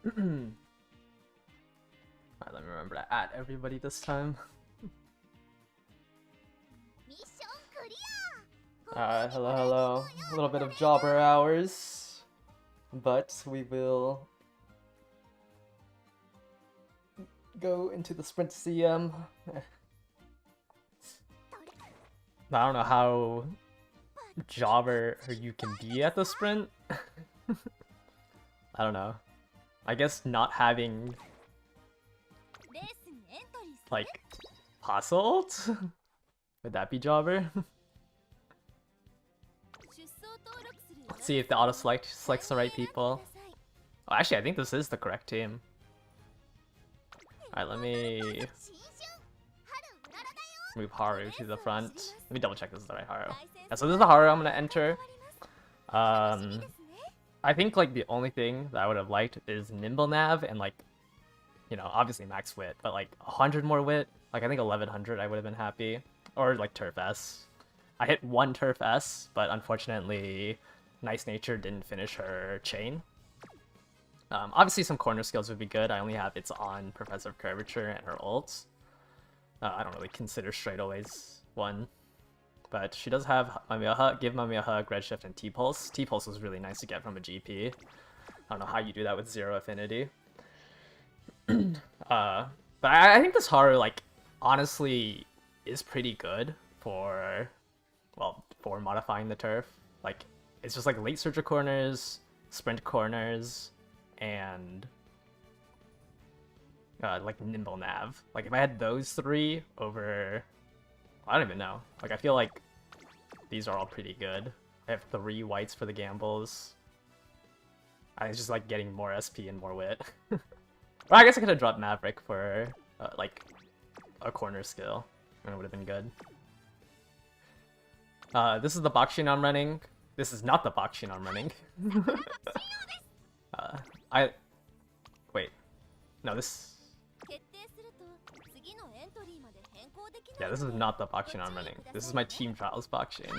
Alright, let me remember to add everybody this time. Hello, hello. A little bit of jobber hours, but we will go into the sprint CM. I don't know how jobber you can be at the sprint. I don't know. I guess not having like pass ult? Would that be jobber? Let's see if the auto select selects the right people. Oh, actually, I think this is the correct team. Alright, let me move Haru to the front. Let me double check this is the right Haru. Yeah, so this is the Haru I'm gonna enter. I think like the only thing that I would have liked is Nimble Nav and like, you know, obviously max wit, but like 100 more wit. Like I think 1100 I would have been happy. Or like Turf S. I hit one Turf S, but unfortunately Nice Nature didn't finish her chain. Obviously some corner skills would be good. I only have it's on Professor of Curvature and her ults. I don't really consider straightaways one. But she does have Mummy a Hug, Give Mummy a Hug, Redshift, and T-Pulse. T-Pulse was really nice to get from a GP. I don't know how you do that with 0 affinity. But I think this Haru, like, honestly is pretty good for, well, for modifying the turf. Like, it's just like late surger corners, sprint corners, and like nimble nav. Like if I had those three over, I don't even know. Like I feel like these are all pretty good. I have 3 whites for the gambles. I was just like getting more SP and more wit. Well, I guess I could have dropped Maverick for like a corner skill, and it would have been good. This is the Bakshin I'm running. This is not the Bakshin I'm running. Wait. No, this... Yeah, this is not the Bakshin I'm running. This is my Team Trials Bakshin.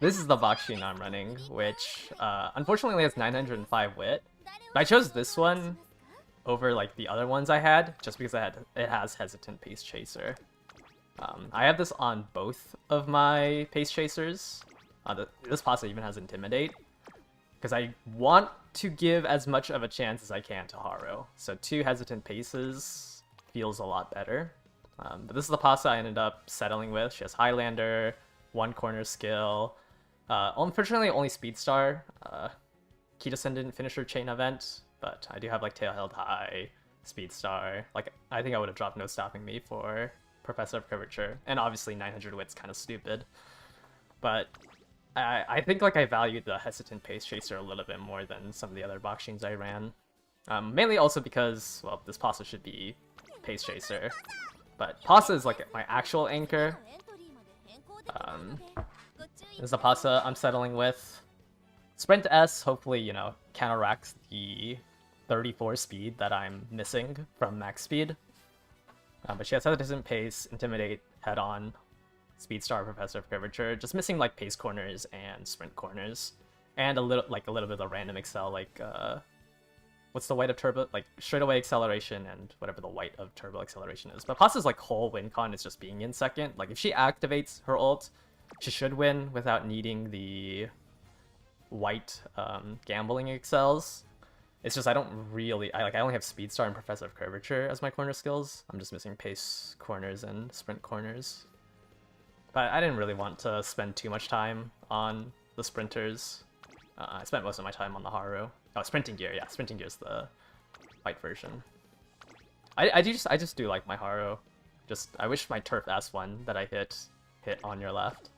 This is the Bakshin I'm running, which unfortunately only has 905 wit. But I chose this one over like the other ones I had, just because it has Hesitant Pace Chaser. I have this on both of my Pace Chasers. This pasta even has Intimidate, because I want to give as much of a chance as I can to Haru. So 2 Hesitant Paces feels a lot better. But this is the pasta I ended up settling with. She has Highlander, 1 corner skill. Unfortunately, only Speedstar. Kitasen didn't finish her chain event, but I do have like Tail Held High, Speedstar. Like I think I would have dropped No Stopping Me for Professor of Curvature, and obviously 900 wit's kind of stupid. But I think like I valued the Hesitant Pace Chaser a little bit more than some of the other Bakshins I ran. Mainly also because, well, this pasta should be Pace Chaser. But pasta is like my actual anchor. This is the pasta I'm settling with. Sprint S, hopefully, you know, counteracts the 34 speed that I'm missing from max speed. But she has Hesitant Pace, Intimidate, Head On, Speedstar, Professor of Curvature, just missing like pace corners and sprint corners, and a little bit of the random excel, like what's the white of turbo, like straightaway acceleration and whatever the white of turbo acceleration is. But Pasta's like whole win con is just being in second. Like if she activates her ult, she should win without needing the white gambling excels. It's just I don't really, I only have Speedstar and Professor of Curvature as my corner skills. I'm just missing pace corners and sprint corners. But I didn't really want to spend too much time on the sprinters. I spent most of my time on the Haru. Oh, sprinting gear, yeah, sprinting gear is the white version. I just do like my Haru. I wish my Turf S1 that I hit on your left.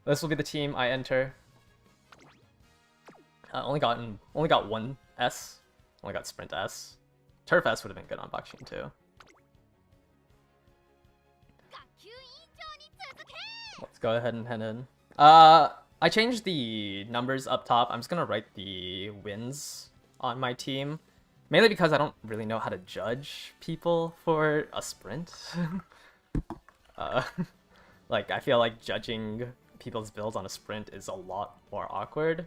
This will be the team I enter. Only got 1 S. Only got Sprint S. Turf S would have been good on Bakshin too. Let's go ahead and head in. I changed the numbers up top. I'm just gonna write the wins on my team. Mainly because I don't really know how to judge people for a sprint. Like, I feel like judging people's builds on a sprint is a lot more awkward.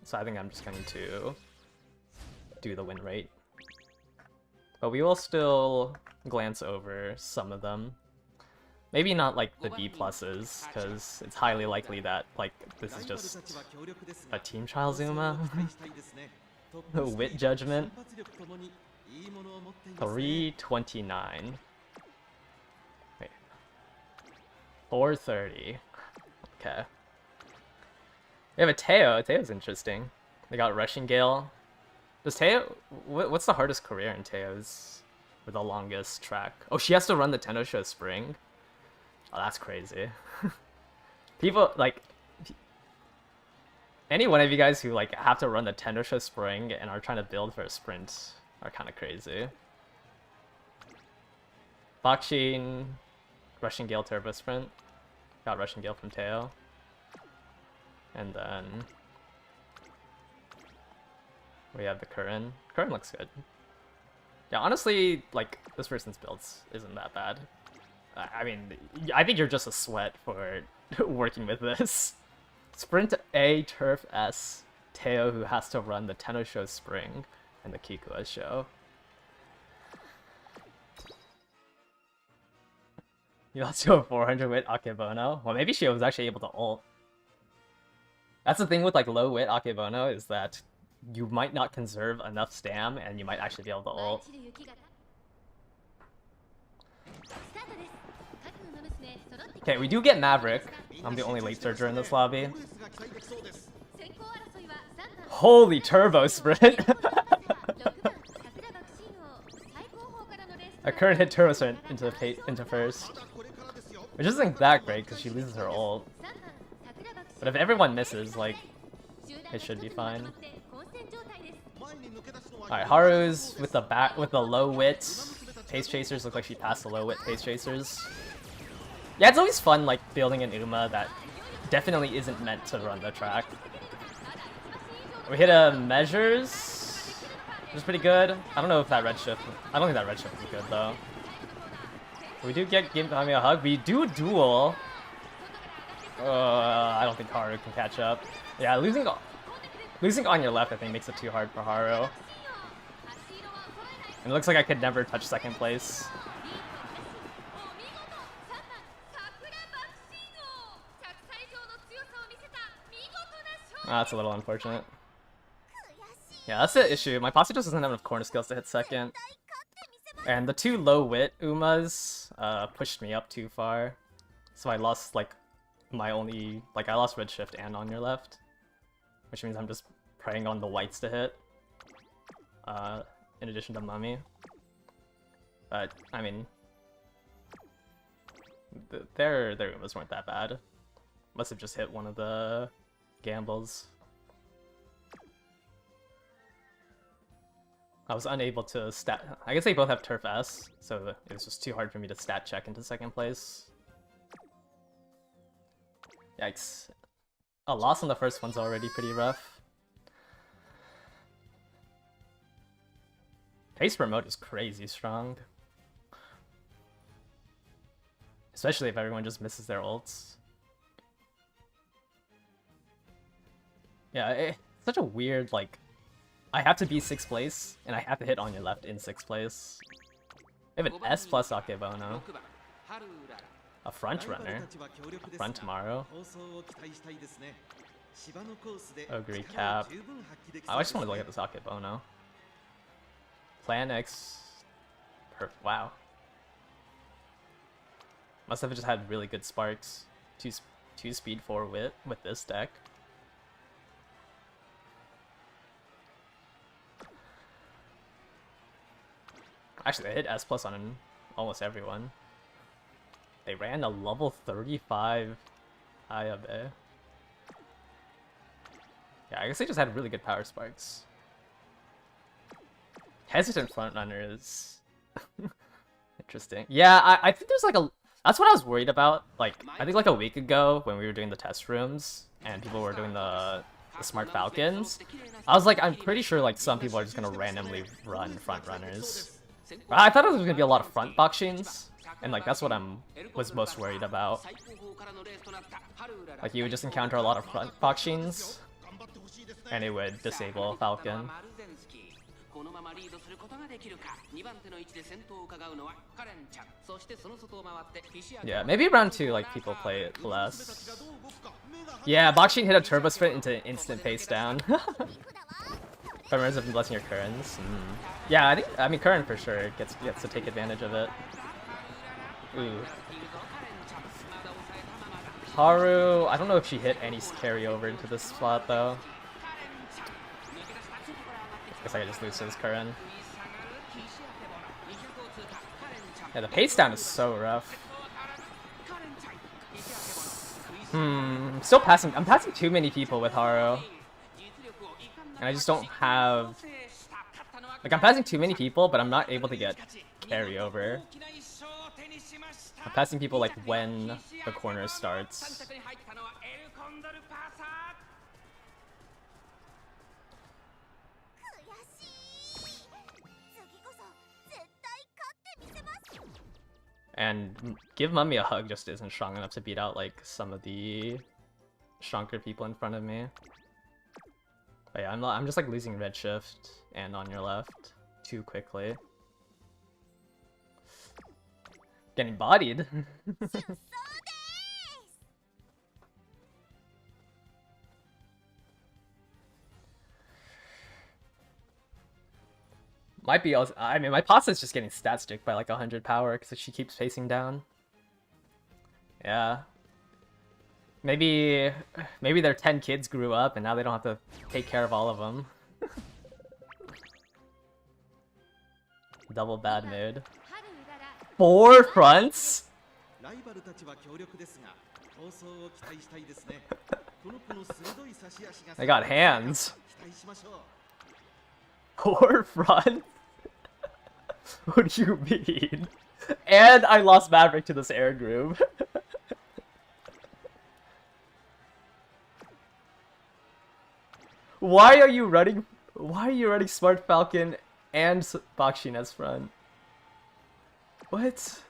So I think I'm just going to do the win rate. But we will still glance over some of them. Maybe not like the B pluses, because it's highly likely that like this is just a team trial Zuma. Wit judgment. 329. Wait. 430. Okay. We have a Teo. Teo's interesting. They got Rushing Gale. Does Teo... What's the hardest career in Teo's? With the longest track? Oh, she has to run the Tenno Spring? Oh, that's crazy. People, like... Any one of you guys who, like, have to run the Tenno Spring and are trying to build for a sprint are kind of crazy. Bakshin... Rushing Gale Turbo Sprint. Got Rushing Gale from Teo. And then... we have the Curran. Curran looks good. Yeah, honestly, like, this person's builds isn't that bad. I mean, I think you're just a sweat for working with this. Sprint A, Turf S, Teo who has to run the Tenno Spring and the Kikua show. You also have 400 wit Akebono. Well, maybe she was actually able to ult. That's the thing with like low wit Akebono, is that you might not conserve enough stam and you might actually be able to ult. Okay, we do get Maverick. I'm the only late surger in this lobby. Holy turbo sprint! A current hit turbo sprint into first. Which isn't that great because she loses her ult. But if everyone misses, like, it should be fine. Alright, Haru's with the low wit. Pace chasers look like she passed the low wit pace chasers. Yeah, it's always fun like building an Uma that definitely isn't meant to run the track. We hit a measures, which is pretty good. I don't know if that redshift. I don't think that redshift is good though. We do give Gami a hug. We do duel. I don't think Haru can catch up. Yeah, losing on your left I think makes it too hard for Haru. And it looks like I could never touch second place. That's a little unfortunate. Yeah, that's the issue. My posse just doesn't have enough corner skills to hit second. And the two low wit Umas pushed me up too far. So I lost like my only, like I lost redshift and on your left. Which means I'm just preying on the whites to hit. In addition to Mummy. But, I mean... their Umas weren't that bad. Must have just hit one of the gambles. I was unable to stat... I guess they both have Turf S, so it was just too hard for me to stat check into second place. Yikes. A loss on the first one's already pretty rough. Pace promote is crazy strong. Especially if everyone just misses their ults. Yeah, it's such a weird, like... I have to be 6th place, and I have to hit on your left in 6th place. We have an S plus Akebono. A front runner. A front tomorrow. Agree cap. I just want to look at this Akebono. Plan X. Wow. Must have just had really good sparks. 2 speed 4 wit with this deck. Actually, they hit S plus on almost everyone. They ran a level 35 Ayabe. Yeah, I guess they just had really good power sparks. Hesitant frontrunner is interesting. Yeah, I think there's like a... That's what I was worried about. Like, I think like a week ago when we were doing the test rooms and people were doing the Smart Falcons, I was like, I'm pretty sure like some people are just gonna randomly run frontrunners. I thought it was gonna be a lot of front Bakshins, and like that's what was most worried about. Like you would just encounter a lot of front Bakshins, and it would disable Falcon. Yeah, maybe round 2, like, people play it less. Yeah, Bakshin hit a turbo sprint into instant pace down. Remembers of blessing your Currents. Yeah, I mean Current for sure gets to take advantage of it. Ooh. Haru, I don't know if she hit any carryover into this slot though. Guess I could just lose to this Current. Yeah, the pace down is so rough. I'm passing too many people with Haru. And I just don't have... Like, I'm passing too many people, but I'm not able to get carryover. I'm passing people, like, when the corner starts. And Give Mummy a Hug just isn't strong enough to beat out, like, some of the stronger people in front of me. But yeah, I'm just like losing Redshift and On Your Left too quickly. Getting bodied. Might be also, I mean, my Pasta's just getting stat stick by like 100 power because she keeps facing down. Yeah. Maybe their 10 kids grew up and now they don't have to take care of all of them. Double bad mood. 4 fronts? They got hands. 4 fronts? What do you mean? And I lost Maverick to this air group. Why are you running Smart Falcon and Bakshin as front? What?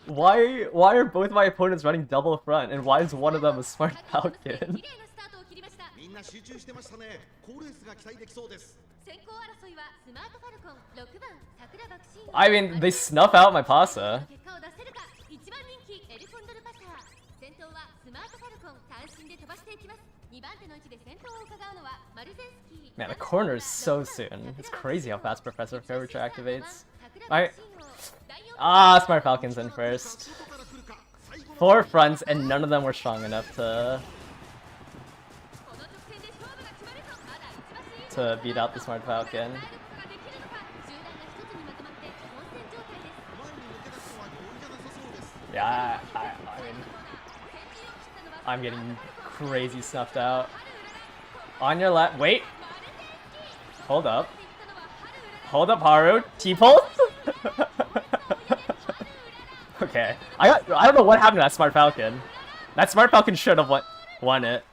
Why are both my opponents running double front, and why is one of them a Smart Falcon? I mean, they snuff out my Pasa. Man, the corner is so soon. It's crazy how fast Professor Curvature activates. Smart Falcon's in first. 4 fronts, and none of them were strong enough to beat out the Smart Falcon. Yeah, I mean, I'm getting crazy snuffed out. On your left, wait. Hold up. Hold up, Haru. T-pulse? Okay. I don't know what happened to that Smart Falcon. That Smart Falcon should have won it.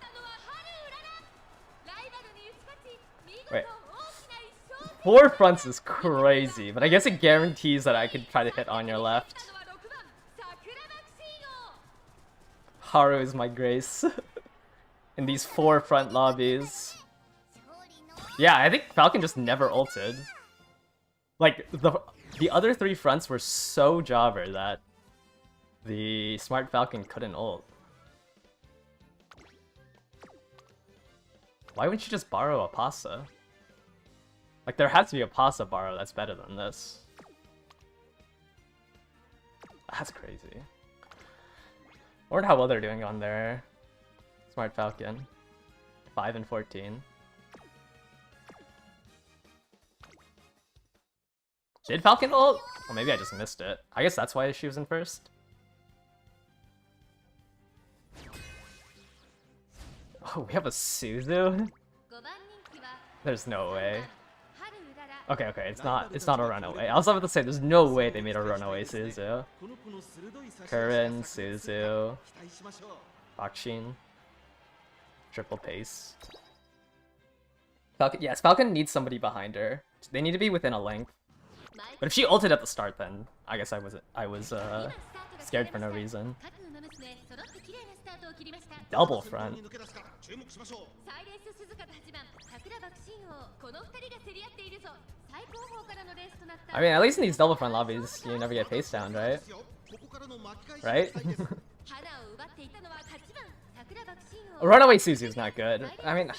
Wait. 4 fronts is crazy, but I guess it guarantees that I could try to hit On Your Left. Haru is my grace. In these 4 front lobbies. Yeah, I think Falcon just never ulted. Like, the other 3 fronts were so jobber that the Smart Falcon couldn't ult. Why wouldn't you just borrow a Pasa? Like, there has to be a Pasa borrow that's better than this. That's crazy. I wonder how well they're doing on their Smart Falcon. 5 and 14. Did Falcon ult? Well, maybe I just missed it. I guess that's why she was in first. Oh, we have a Suzu? There's no way. Okay, it's not a runaway. I was about to say, there's no way they made a runaway Suzu. Current, Suzu, Bakshin, triple pace. Falcon, yes, Falcon needs somebody behind her. They need to be within a length. But if she ulted at the start, then I guess I was scared for no reason. Double front. I mean, at least in these double front lobbies, you never get pace down, right? Right? Runaway Suzu is not good. I mean,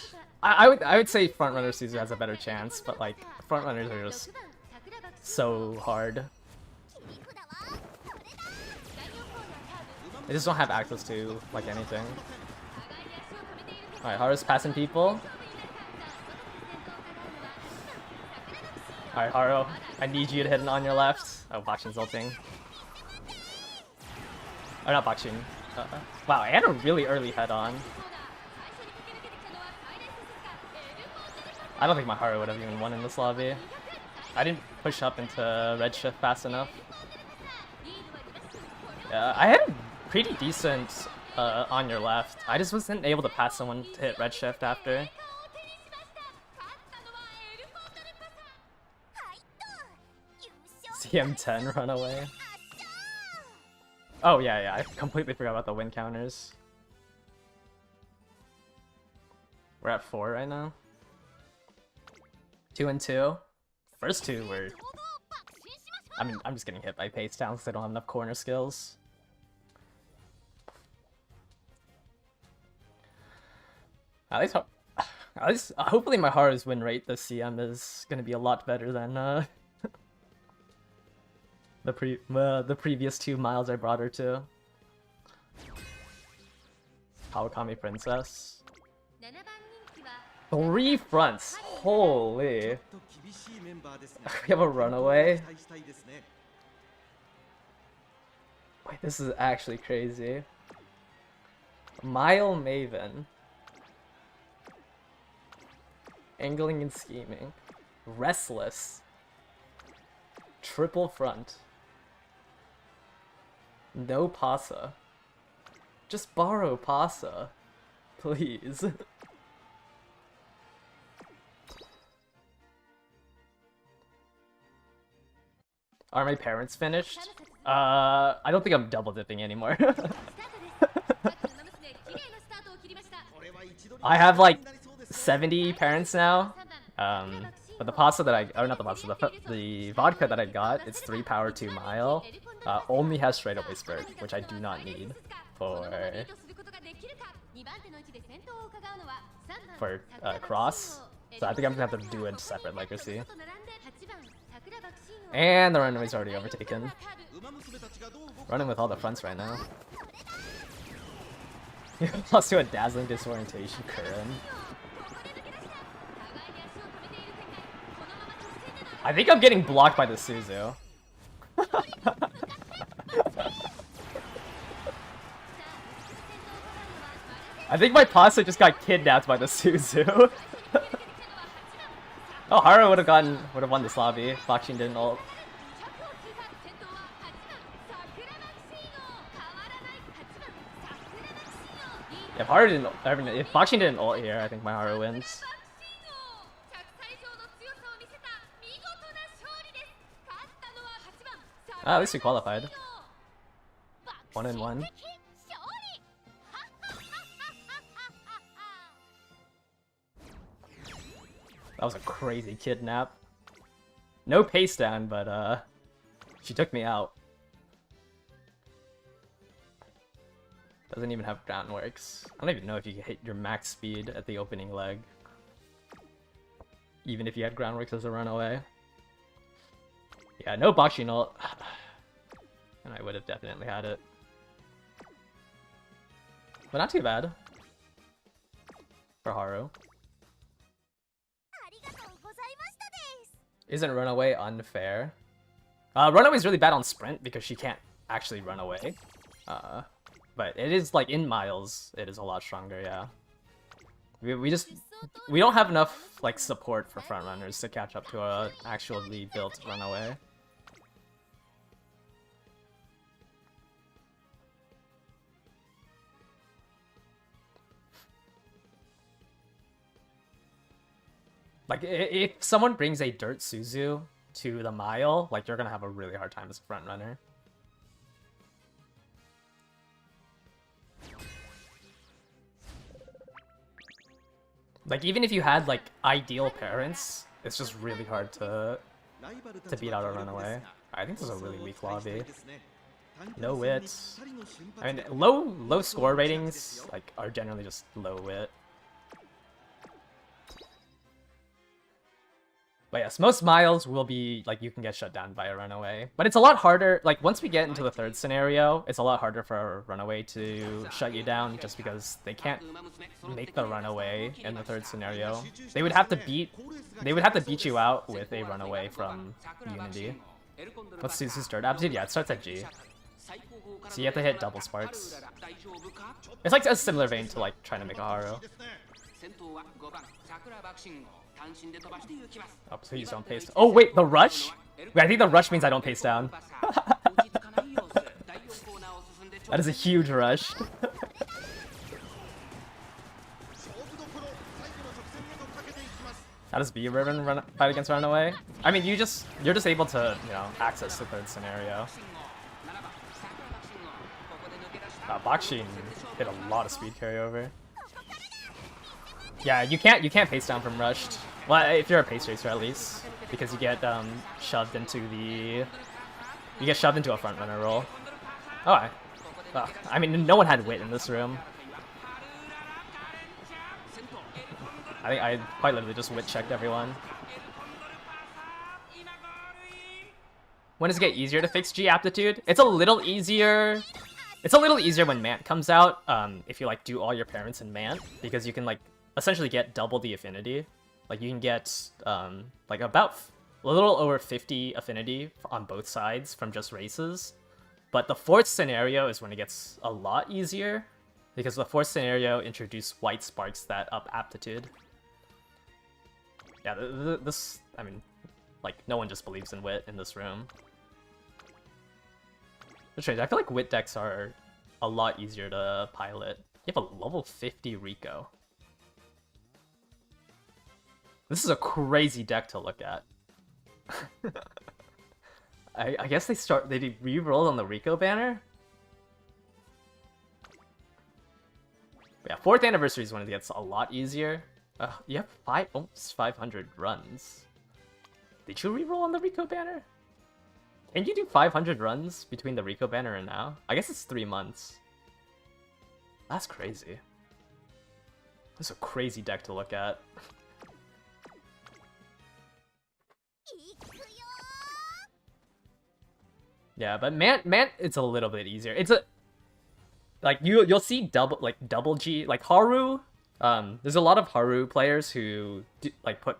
I would say frontrunner Suzu has a better chance, but like frontrunners are just so hard. They just don't have access to like anything. Alright, Haru's passing people. Alright, Haru, I need you to hit it on your left. Oh, Bakshin's ulting. Oh, not Bakshin. Wow, I had a really early head on. I don't think my Haru would have even won in this lobby. I didn't push up into red shift fast enough. Yeah, I had a pretty decent on your left. I just wasn't able to pass someone to hit red shift after. CM10 runaway. Oh yeah, I completely forgot about the win counters. We're at 4 right now. 2 and 2. First two were... I mean, I'm just getting hit by pace down because I don't have enough corner skills. At least, hopefully my Haru's win rate this CM is gonna be a lot better than the previous 2 miles I brought her to. Kawakami Princess. 3 fronts. Holy. We have a runaway. Wait, this is actually crazy. Mile Maven. Angling and scheming. Restless. Triple front. No Pasa. Just borrow Pasa. Please. Are my parents finished? I don't think I'm double dipping anymore. I have like 70 parents now. But the pasta that the vodka that I got, it's 3 power 2 mile. Only has straightaway spurt, which I do not need for cross. So I think I'm gonna have to do a separate legacy. And the runaway's already overtaken. Running with all the fronts right now. Plus to a dazzling disorientation current. I think I'm getting blocked by the Suzu. I think my pasta just got kidnapped by the Suzu. Oh, Haru would have won this lobby. Bakshin didn't ult. If Bakshin didn't ult here, I think my Haru wins. At least we qualified. 1 and 1. That was a crazy kidnap. No pace down, but she took me out. Doesn't even have groundworks. I don't even know if you can hit your max speed at the opening leg. Even if you had groundworks as a runaway. Yeah, no Bakshin ult. And I would have definitely had it. But not too bad. For Haru. Isn't runaway unfair? Runaway's really bad on sprint because she can't actually run away. But it is like in miles, it is a lot stronger, yeah. We don't have enough like support for front runners to catch up to a actually built runaway. Like, if someone brings a dirt Suzu to the mile, like, you're gonna have a really hard time as a front runner. Like, even if you had, like, ideal parents, it's just really hard to beat out a runaway. I think this is a really weak lobby. No wit. I mean, low score ratings, like, are generally just low wit. But yes, most miles will be, like, you can get shut down by a runaway. But it's a lot harder, like, once we get into the third scenario, it's a lot harder for a runaway to shut you down just because they can't make the runaway in the third scenario. They would have to beat you out with a runaway from Unity. What's Suzu's third aptitude? Yeah, it starts at G. So you have to hit double sparks. It's like a similar vein to, like, trying to make a Haru. Oh, please don't pace. Oh wait, the rush? Wait, I think the rush means I don't pace down. That is a huge rush. How does B Ribbon fight against Runaway? I mean, you're just able to, you know, access the third scenario. Bakshin hit a lot of speed carryover. Yeah, you can't pace down from rushed. Well, if you're a pace racer at least, because you get shoved into a front runner roll. Oh, I mean, no one had wit in this room. I think I quite literally just wit checked everyone. When does it get easier to fix G aptitude? It's a little easier. It's a little easier when Mant comes out. If you like do all your parents in Mant, because you can like essentially get double the affinity. Like you can get like about a little over 50 affinity on both sides from just races. But the fourth scenario is when it gets a lot easier, because the fourth scenario introduced white sparks that up aptitude. Yeah, this, I mean, like, no one just believes in wit in this room. It's strange, I feel like wit decks are a lot easier to pilot. You have a level 50 Rico. This is a crazy deck to look at. I guess they re-rolled on the Rico banner? But yeah, 4th anniversary is when it gets a lot easier. You have almost 500 runs. Did you re-roll on the Rico banner? Can you do 500 runs between the Rico banner and now? I guess it's 3 months. That's crazy. This is a crazy deck to look at. Yeah, but Mant, it's a little bit easier. It's a like you'll see double G like Haru. There's a lot of Haru players who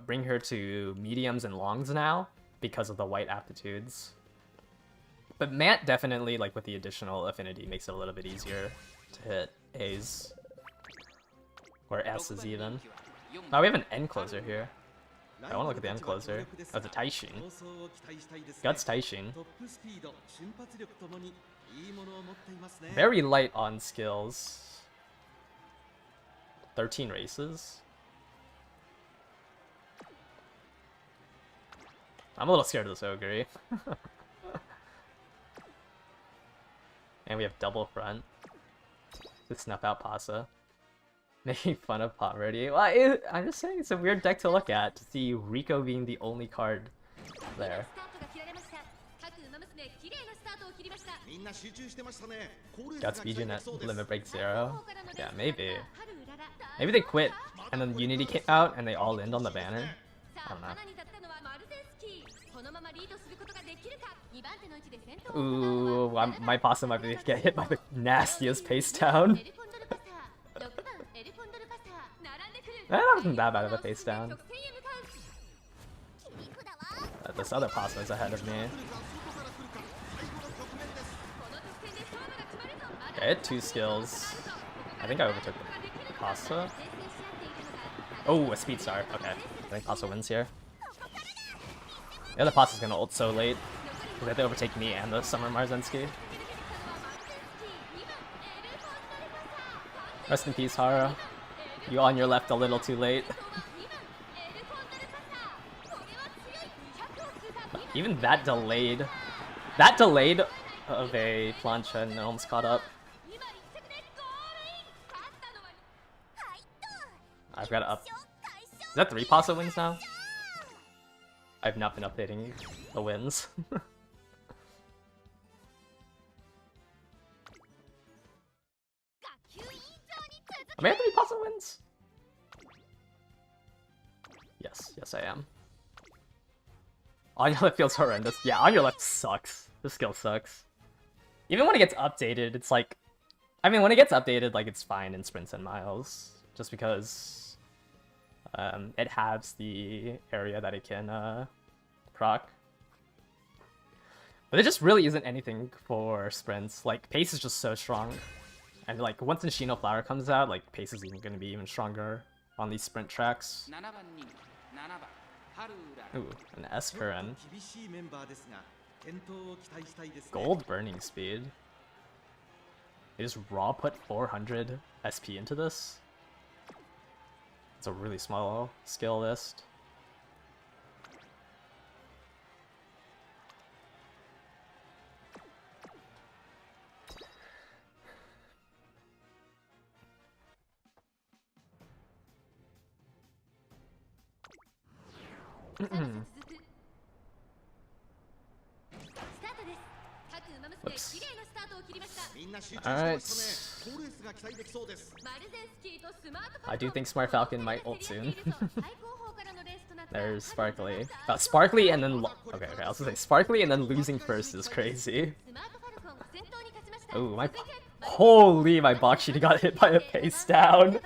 bring her to mediums and longs now because of the white aptitudes. But Mant definitely, like with the additional affinity, makes it a little bit easier to hit A's or S's even. Oh, we have an end closer here. I want to look at the end closer. Oh, the Taishin. Guts Taishin. Very light on skills. 13 races. I'm a little scared of this Ogre. And we have double front to snuff out Pasa. Making fun of poverty. Well, I'm just saying it's a weird deck to look at, to see Rico being the only card there. Guts Bijin at limit break 0. Yeah, maybe. Maybe they quit and then Unity came out and they all in on the banner. I don't know. Ooh, my Pasa might get hit by the nastiest pace down. That wasn't that bad of a face down. This other Pasa is ahead of me. Okay, I had 2 skills. I think I overtook the Pasa. Oh, a speed star. Okay, I think Pasa wins here. The other Pasa's gonna ult so late. They have to overtake me and the Summer Marzensky. Rest in peace, Hara. You on your left a little too late. Even that delayed of a plancha and almost caught up. I've got to up. Is that 3 Pasa wins now? I've not been updating the wins. Am I at 3 Pasa wins? Yes, yes I am. On your left feels horrendous. Yeah, on your left sucks. This skill sucks. Even when it gets updated, it's like... I mean, when it gets updated, like, it's fine in sprints and miles. Just because... it halves the area that it can, proc. But it just really isn't anything for sprints. Like, pace is just so strong. And, like, once Nishino Flower comes out, like, pace is even gonna be even stronger on these sprint tracks. Ooh, an S-Current. Gold burning speed. They just raw put 400 SP into this. It's a really small skill list. Whoops. Alright. I do think Smart Falcon might ult soon. There's Sparkly. Sparkly and then... Okay, I was gonna say Sparkly and then losing first is crazy. Ooh, my... Holy, my Bakshi got hit by a pace down.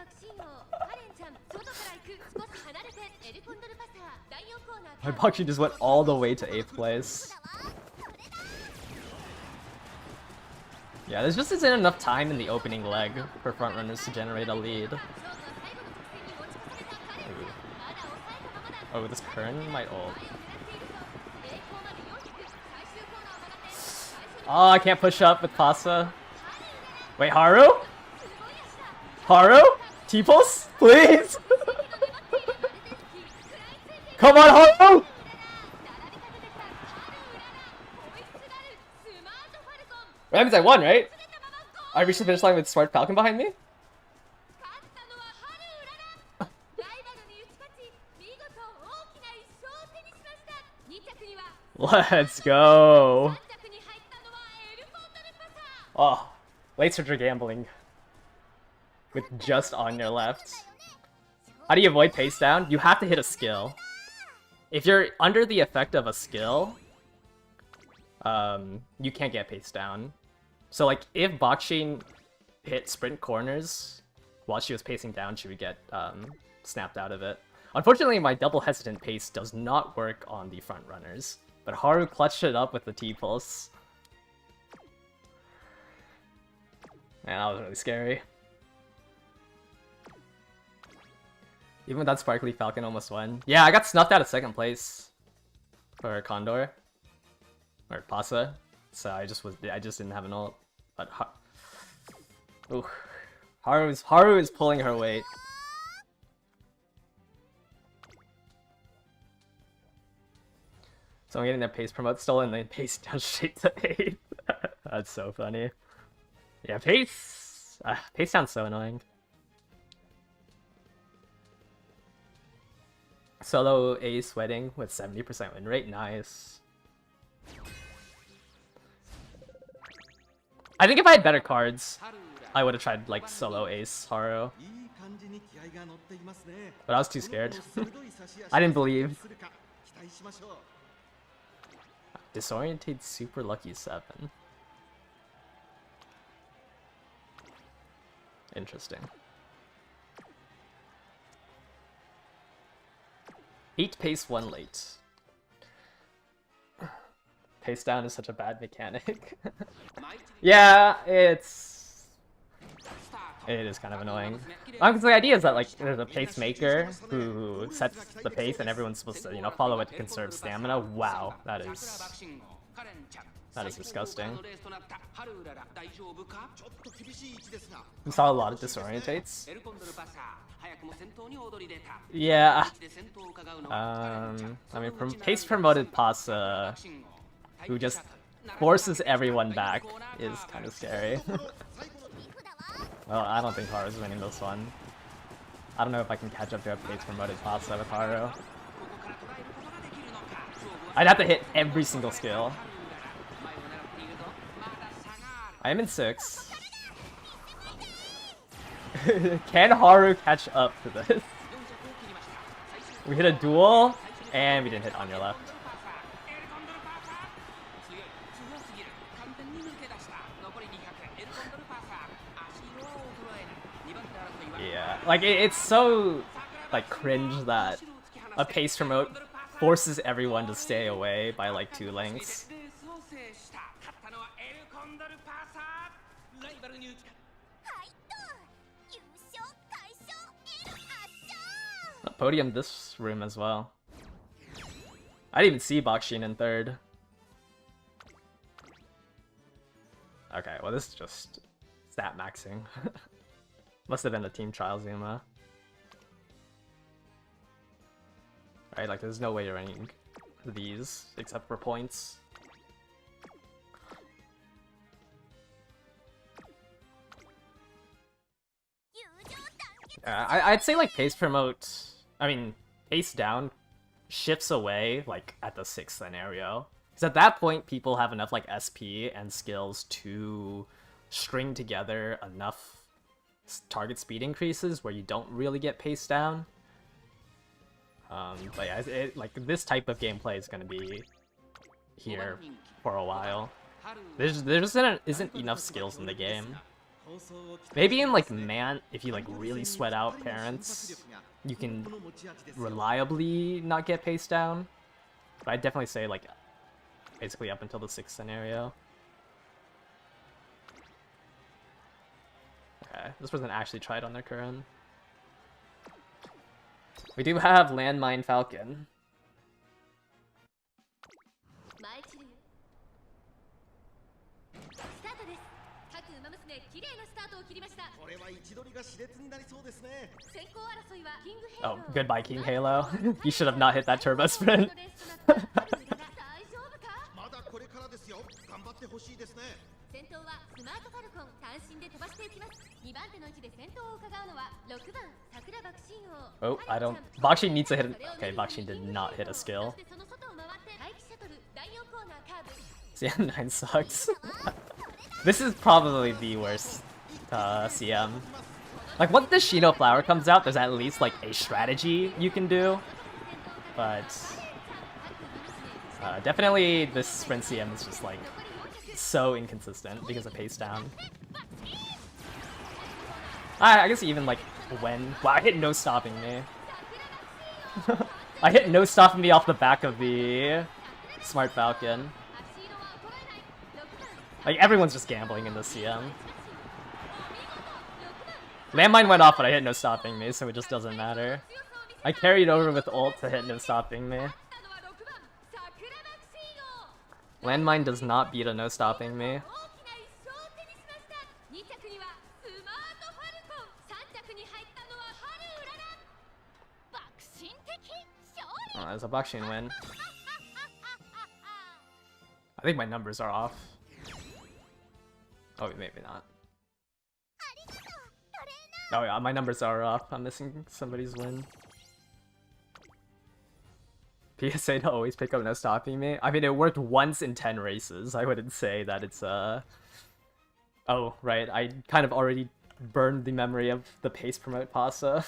My Bakshi just went all the way to 8th place. Yeah, there's just isn't enough time in the opening leg for frontrunners to generate a lead. Ooh. Oh, this Kern might ult. Oh, I can't push up with Pasa. Wait, Haru? Haru? T-pulse? Please? Come on, Haru! That means I won, right? I reached the finish line with Smart Falcon behind me? Let's go! Oh, late surge gambling. With just on your left. How do you avoid pace down? You have to hit a skill. If you're under the effect of a skill, you can't get pace down. So like, if Bakshi hit sprint corners while she was pacing down, she would get snapped out of it. Unfortunately, my double hesitant pace does not work on the front runners, but Haru clutched it up with the T-pulse. Man, that was really scary. Even with that Sparkly Falcon almost won. Yeah, I got snuffed out of 2nd place for Condor. Or Pasa. So I just didn't have an ult. But ooh. Haru is pulling her weight. So I'm getting their pace promote stolen and then pace down straight to 8. That's so funny. Yeah, pace sounds so annoying. Solo ace wedding with 70% win rate, nice. I think if I had better cards, I would have tried like solo ace Haru. But I was too scared. I didn't believe. Disorientate super lucky 7. Interesting. 8 pace, 1 late. Pace down is such a bad mechanic. Yeah, it is kind of annoying. The idea is that like there's a pacemaker who sets the pace and everyone's supposed to, you know, follow it to conserve stamina. Wow, that is disgusting. We saw a lot of disorientates. Yeah. I mean, from pace promoted Pasa, who just forces everyone back, is kind of scary. Well, I don't think Haru's winning this one. I don't know if I can catch up to a pace promoted pasta with Haru. I'd have to hit every single skill. I am in 6. Can Haru catch up to this? We hit a duel, and we didn't hit on your left. Yeah, like it's so like cringe that a pace promote forces everyone to stay away by like 2 lengths. A podium this room as well. I didn't even see Bakshin in 3rd. Okay, well this is just stat maxing. Must have been a team trial Zuma. Right, like there's no way you're winning these except for points. I'd say like pace promote, I mean pace down shifts away like at the 6th scenario. Because at that point people have enough like SP and skills to string together enough target speed increases where you don't really get paced down. But yeah, like this type of gameplay is going to be here for a while. There just isn't enough skills in the game. Maybe in like Man, if you like really sweat out parents, you can reliably not get paced down. But I'd definitely say like basically up until the 6th scenario. Okay, this person actually tried on their current. We do have Landmine Falcon. Oh, goodbye King Halo. You should have not hit that turbo sprint. Oh, I don't... Bakshin needs to hit... Okay, Bakshin did not hit a skill. CM9 sucks. This is probably the worst CM. Like, once the Shino Flower comes out, there's at least, like, a strategy you can do. But... definitely this sprint CM is just, like, so inconsistent because of pace down. I guess even, like, when... Wow, I hit no stopping me. I hit no stopping me off the back of the Smart Falcon. Like, everyone's just gambling in this CM. Landmine went off, but I hit no stopping me, so it just doesn't matter. I carried over with ult to hit no stopping me. Landmine does not beat a no stopping me. Oh, there's a Bakshin win. I think my numbers are off. Oh, maybe not. Oh yeah, my numbers are off. I'm missing somebody's win. PSA to always pick up no stopping me. I mean, it worked once in 10 races. I wouldn't say that it's Oh, right. I kind of already burned the memory of the pace promote pasta.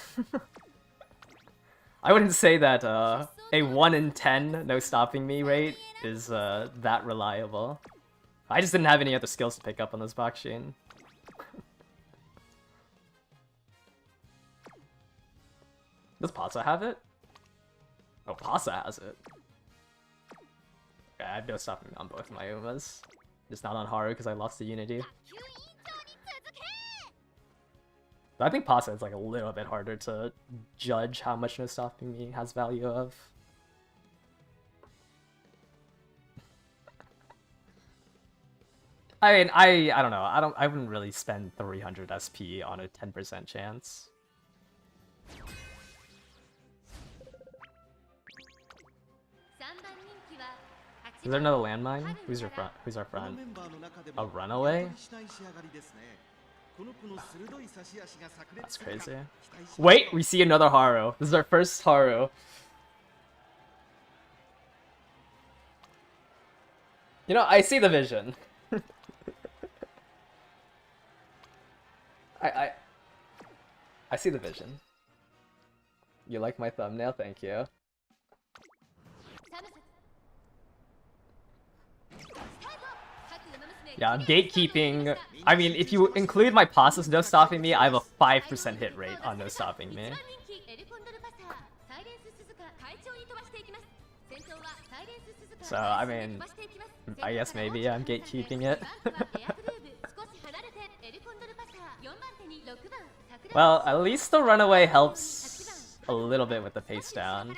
I wouldn't say that a 1 in 10 no stopping me rate is that reliable. I just didn't have any other skills to pick up on this Bakshin. Does Pasa have it? Oh, Pasa has it. Okay, I have no stopping on both my Umas. Just not on Haru because I lost the Unity. But I think Pasa is like a little bit harder to judge how much no stopping me has value of. I mean, I don't know. I wouldn't really spend 300 SP on a 10% chance. Is there another landmine? Who's your front? Who's our front? A runaway? That's crazy. Wait, we see another Haru. This is our first Haru. You know, I see the vision. I see the vision. You like my thumbnail? Thank you. Yeah, gatekeeping. I mean, if you include my passes no stopping me, I have a 5% hit rate on no stopping me. So, I mean, I guess maybe I'm gatekeeping it. Well, at least the runaway helps a little bit with the pace down.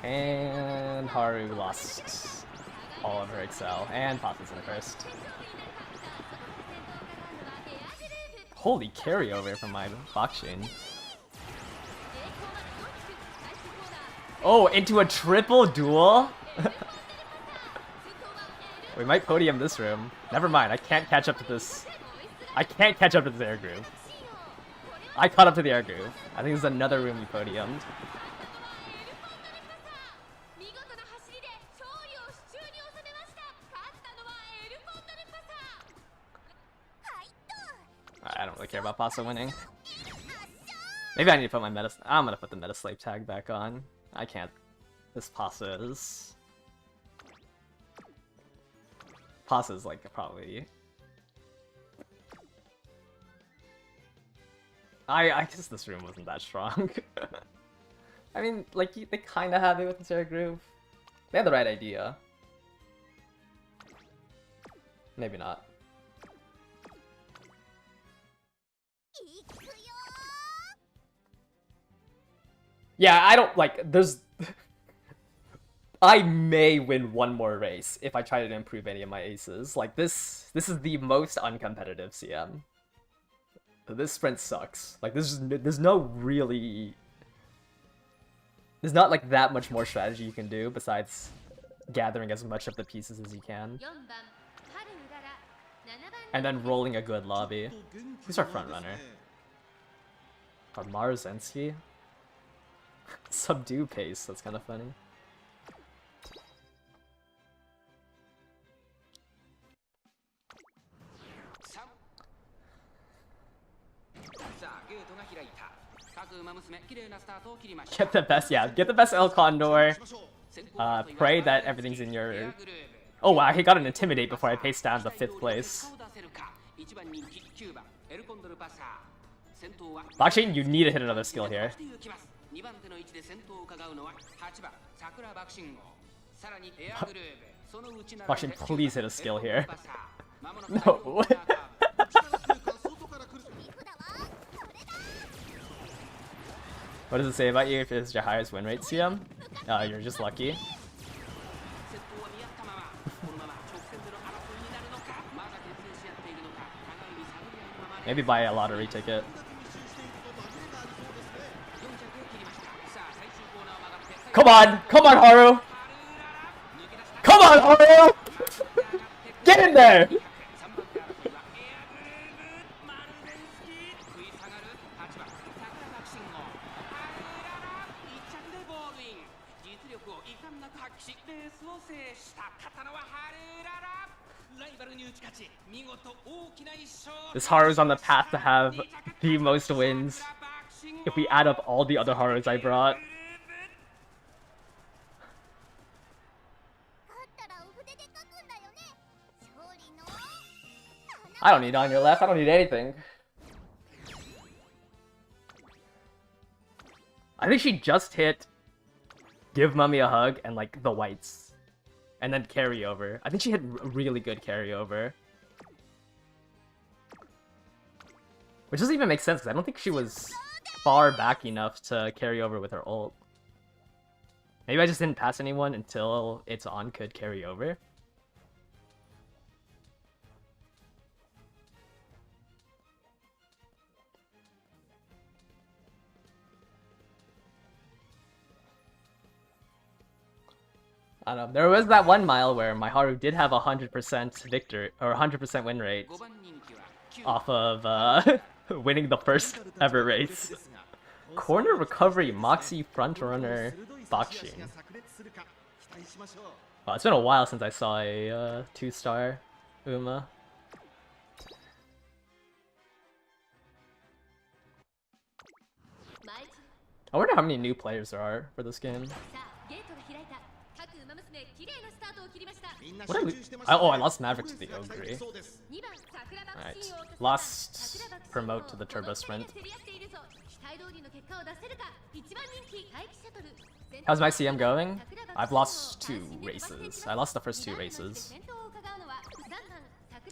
And Haru lost all of her Excel, and Papa's in the first. Holy carryover from my Bakshin. Oh, into a triple duel? We might podium this room. Never mind, I can't catch up to this. I can't catch up to this air groove. I caught up to the air groove. I think there's another room we podiumed. I don't really care about Pasa winning. Maybe I need to put my meta. I'm gonna put the meta slave tag back on. I can't. This Pasa is. Pasa is like probably. I guess this room wasn't that strong. I mean, like they kind of have it with this air groove. They had the right idea. Maybe not. Yeah, I don't like. There's. I may win one more race if I try to improve any of my aces. Like this is the most uncompetitive CM. This sprint sucks. Like there's no really. There's not like that much more strategy you can do besides gathering as much of the pieces as you can. And then rolling a good lobby. Who's our front runner? Marzensky? Subdue pace, that's kind of funny. Get the best, yeah, get the best El Condor. Pray that everything's in your... Oh wow, he got an Intimidate before I paced down to 5th place. Bakshin, you need to hit another skill here. Bakshin, please hit a skill here. No. What does it say about you if it's your highest win rate, CM? You're just lucky. Maybe buy a lottery ticket. Come on! Come on, Haru! Come on, Haru! Get in there! This Haru's on the path to have the most wins if we add up all the other Harus I brought. I don't need on your left, I don't need anything. I think she just hit Give Mummy a Hug and like the whites. And then carry over. I think she hit really good carryover. Which doesn't even make sense because I don't think she was far back enough to carry over with her ult. Maybe I just didn't pass anyone until it's on could carry over. I don't know. There was that one mile where my Haru did have 100% victory or 100% win rate off of winning the first ever race. Corner recovery, Moxie front runner, Bakshin. Wow, it's been a while since I saw a 2-star Uma. I wonder how many new players there are for this game. I lost Maverick to the Ogre. Alright. Lost Promote to the Turbo Sprint. How's my CM going? I've lost 2 races. I lost the first 2 races.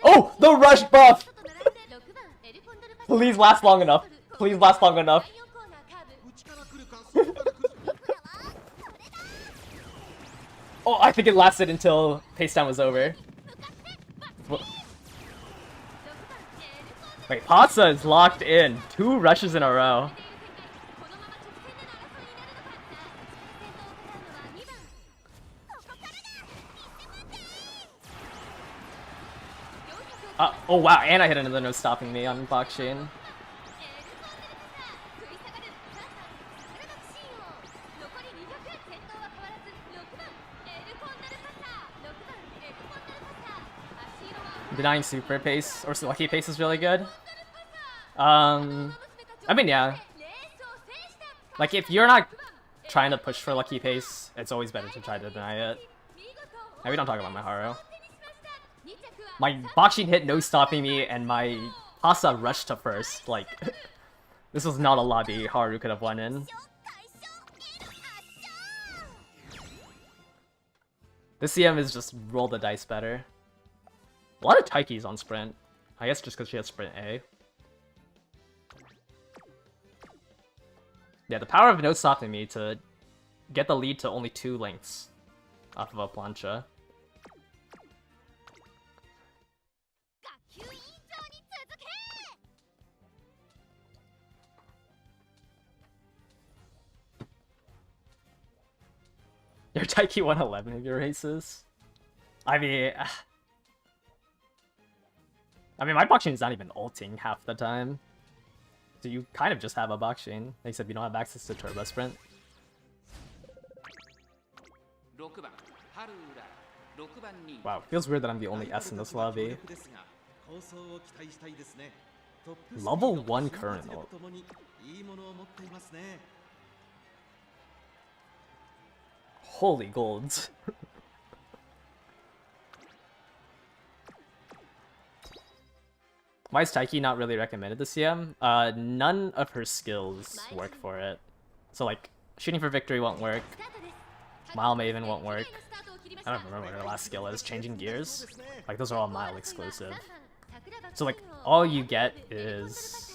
Oh! The rush buff! Please last long enough. Please last long enough. Oh, I think it lasted until pace down was over. Wait, Pasa is locked in. 2 rushes in a row. Oh wow, and I hit another no stopping me on Bakshin. Denying super pace or lucky pace is really good. I mean, yeah. Like, if you're not trying to push for lucky pace, it's always better to try to deny it. Now, we don't talk about my Haru. My Bakshin hit no stopping me, and my Pasa rushed to first. Like, this was not a lobby Haru could have won in. This CM is just roll the dice better. A lot of Taikis on Sprint. I guess just because she has Sprint A. Yeah, the power of no stopping me to get the lead to only 2 lengths off of a plancha. Your Taiki won 11 of your races? I mean, my Bakshin is not even ulting half the time. So you kind of just have a Bakshin, except you don't have access to Turbo Sprint. Wow, feels weird that I'm the only S in this lobby. Level 1 current ult. Holy golds. Why is Taiki not really recommended this CM? None of her skills work for it. So like, shooting for victory won't work. Mile Maven won't work. I don't remember what her last skill is. Changing gears? Like, those are all Mile exclusive. So like, all you get is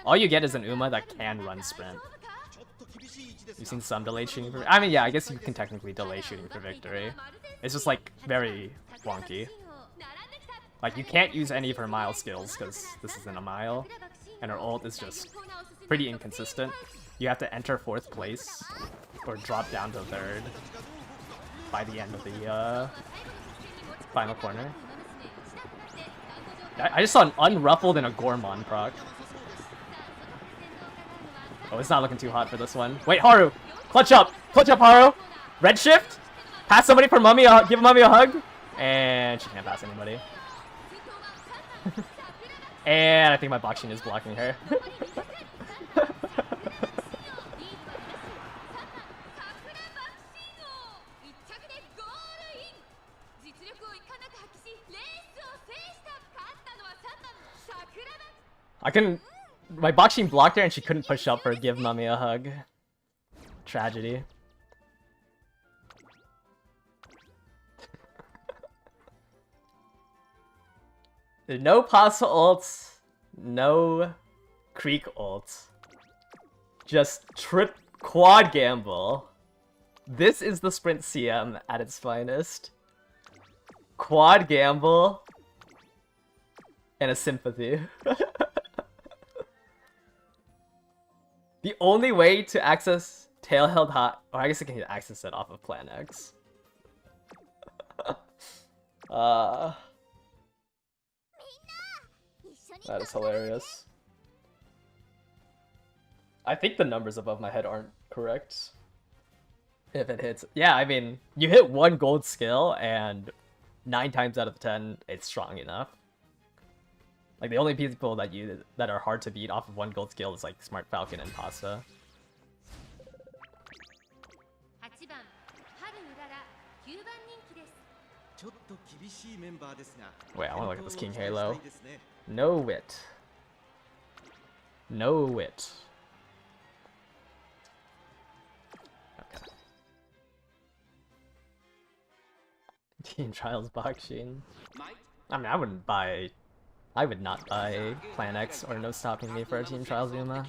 an Uma that can run sprint. Using some delayed shooting for... I mean, yeah, I guess you can technically delay shooting for victory. It's just like, very wonky. Like, you can't use any of her mile skills, because this isn't a mile. And her ult is just pretty inconsistent. You have to enter 4th place, or drop down to 3rd by the end of the final corner. I just saw an Unruffled and a Gormon proc. Oh, it's not looking too hot for this one. Wait, Haru! Clutch up! Clutch up, Haru! Red shift! Pass somebody for Mummy, give Mummy a hug! And she can't pass anybody. And I think my Bakshin is blocking her. My Bakshin blocked her and she couldn't push up or give Mummy a hug. Tragedy. No Pasa ults, no Creek ults. Just quad gamble. This is the Sprint CM at its finest. Quad gamble and a sympathy. The only way to access Tailheld Hot, or I guess I can access it off of Plan X. Uh, that is hilarious. I think the numbers above my head aren't correct. If it hits, yeah, I mean, you hit one gold skill, and 9 times out of 10, it's strong enough. Like, the only people that are hard to beat off of one gold skill is like Smart Falcon and Pasta. Wait, I want to look at this King Halo. No wit. No wit. Okay. Team Trials Boxing. I mean, I would not buy Plan X or No Stopping Me for a Team Trials Yuma.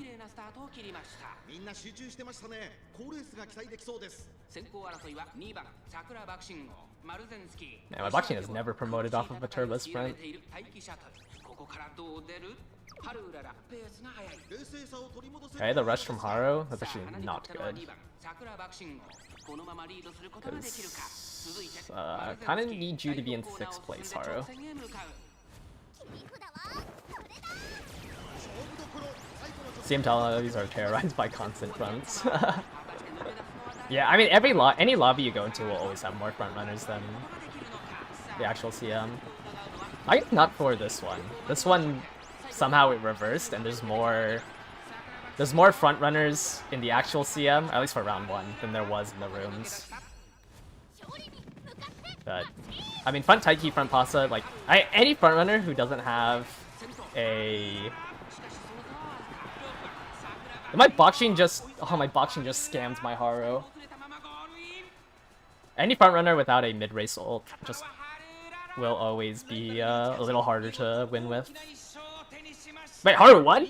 Yeah, my boxing is never promoted off of a turbo sprint. Okay, the rush from Haro, that's actually not good. I kind of need you to be in 6th place, Haro. CM Talon's are terrorized by constant fronts. Yeah, I mean, any lobby you go into will always have more front runners than the actual CM. I guess not for this one. This one, somehow it reversed, and there's more front runners in the actual CM, at least for round 1, than there was in the rooms. But, I mean, front Taiki, front Pasta, like, any front runner who doesn't have a... My boxing just scammed my Haro. Any front runner without a mid-race ult just will always be a little harder to win with. Wait, Haru won?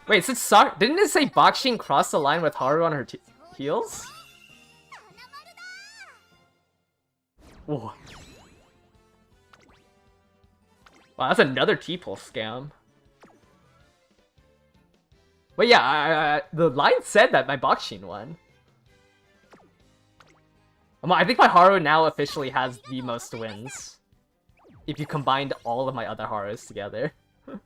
Wait, didn't it say boxing crossed the line with Haru on her heels? Whoa. Wow, that's another T-pulse scam. But yeah, the line said that my boxing won. I think my Haru now officially has the most wins. If you combined all of my other Harus together. Okay,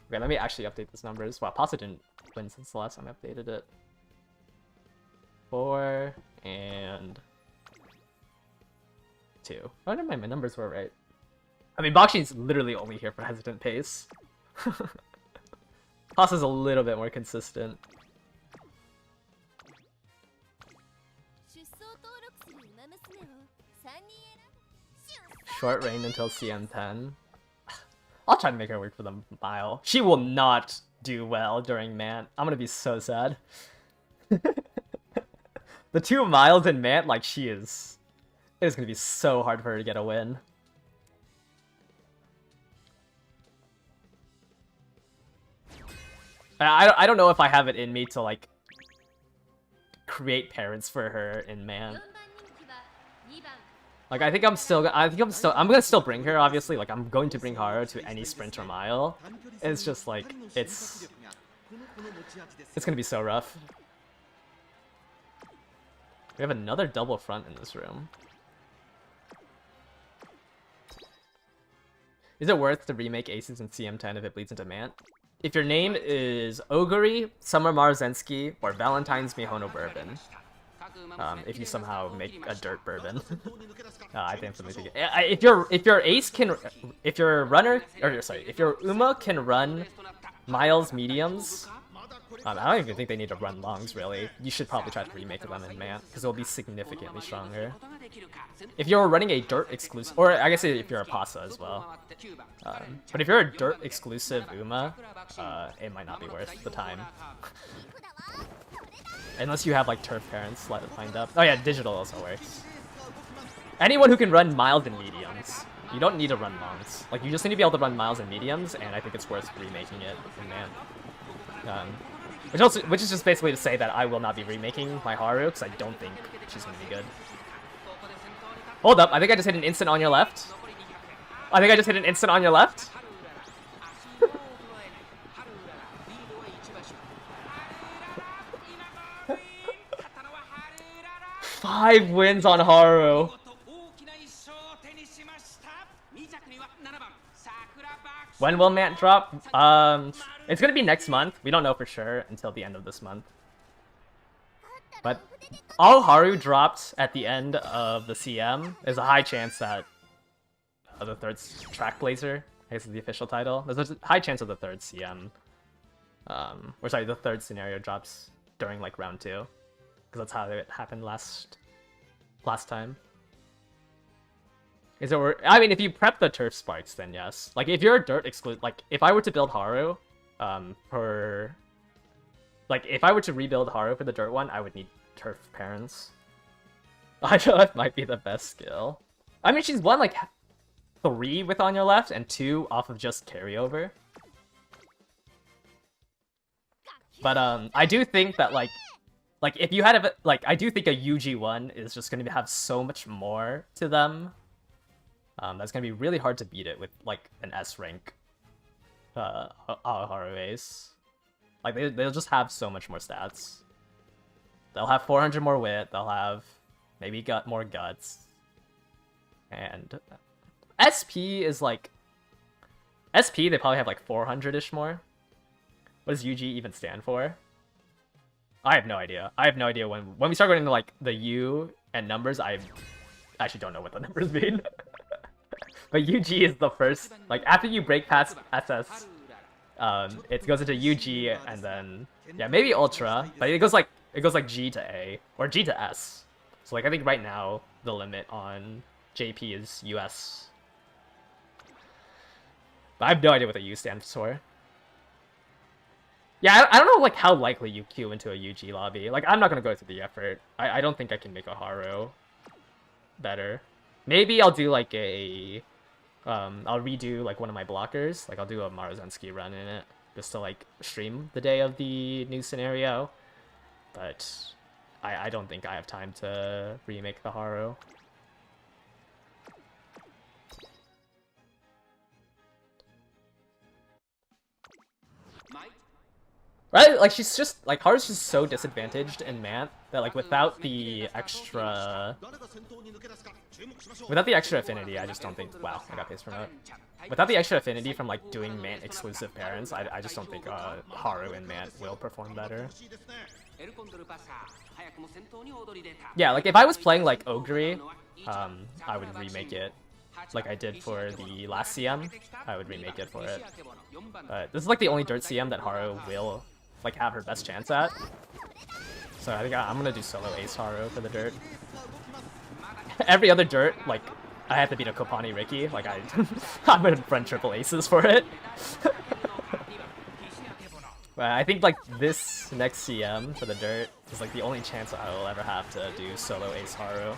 let me actually update these numbers. Wow, Pasta didn't win since the last time I updated it. 4 and 2. Oh, never mind, my numbers were right. I mean, Bakshi's literally only here for hesitant pace. Pasta's a little bit more consistent. Short range until CM10. I'll try to make her work for the mile. She will not do well during Mant. I'm gonna be so sad. The 2 miles in Mant, like, it is gonna be so hard for her to get a win. I don't know if I have it in me to, like, create parents for her in Mant. Like, I'm gonna still bring her, obviously. Like, I'm going to bring Haru to any sprint or mile. It's just, like, it's gonna be so rough. We have another double front in this room. Is it worth to remake Aces in CM10 if it bleeds into Mant? If your name is Oguri, Summer Marzensky, or Valentine's Mihono Bourbon. If you somehow make a dirt bourbon. I think I'm something to get. If your ace can, if your Uma can run miles mediums, I don't even think they need to run longs really. You should probably try to remake them in Mant because it'll be significantly stronger. If you're running a dirt exclusive, or I guess if you're a Pasa as well. But if you're a dirt exclusive Uma, it might not be worth the time. Unless you have like turf parents lined up. Oh yeah, digital also works. Anyone who can run miles and mediums. You don't need to run longs. Like, you just need to be able to run miles and mediums, and I think it's worth remaking it in Mant. Which is just basically to say that I will not be remaking my Haru, because I don't think she's going to be good. Hold up, I think I just hit an instant on your left. 5 wins on Haru. When will Mant drop? It's gonna be next month. We don't know for sure until the end of this month. But all Haru dropped at the end of the CM. There's a high chance that the third track blazer, I guess is the official title. There's a high chance of the third CM, or sorry, the third scenario drops during like round 2, because that's how it happened last time. Is it? I mean, if you prep the turf sparks, then yes. Like if you're a dirt exclude, like if I were to build Haru, if I were to rebuild Haru for the dirt one, I would need turf parents. I feel that might be the best skill. I mean, she's won like 3 with on your left and 2 off of just carryover. But I do think that like if you had I do think a UG1 is just going to have so much more to them. That's going to be really hard to beat it with like an S rank Haru ace. Like they'll just have so much more stats. They'll have 400 more wit. They'll have maybe more guts. And SP is like SP. They probably have like 400-ish more. What does UG even stand for? I have no idea. I have no idea when we start going into like the U and numbers. I actually don't know what the numbers mean. But UG is the first. Like after you break past SS. It goes into UG and then yeah, maybe Ultra, but it goes like G to A or G to S. So like I think right now the limit on JP is US. But I have no idea what the U stands for. Yeah, I don't know like how likely you queue into a UG lobby. Like I'm not gonna go through the effort. I don't think I can make a Haru better. Maybe I'll do like a I'll redo like one of my blockers. Like I'll do a Maruzensky run in it just to like stream the day of the new scenario. But I don't think I have time to remake the Haru. Right? Like she's just like Haru's just so disadvantaged in Mant that like without the extra affinity, I just don't think. Wow, I got pace promote. Without the extra affinity from like doing Mant exclusive parents, I just don't think Haru and Mant will perform better. Yeah, like if I was playing like Ogre, I would remake it like I did for the last CM. I would remake it for it. But this is like the only dirt CM that Haru will like have her best chance at. So I think I'm gonna do solo ace Haru for the dirt. Every other dirt, like I have to beat a Kopani Ricky. Like I'm gonna run triple aces for it. But I think like this next CM for the dirt is like the only chance I will ever have to do solo ace Haru.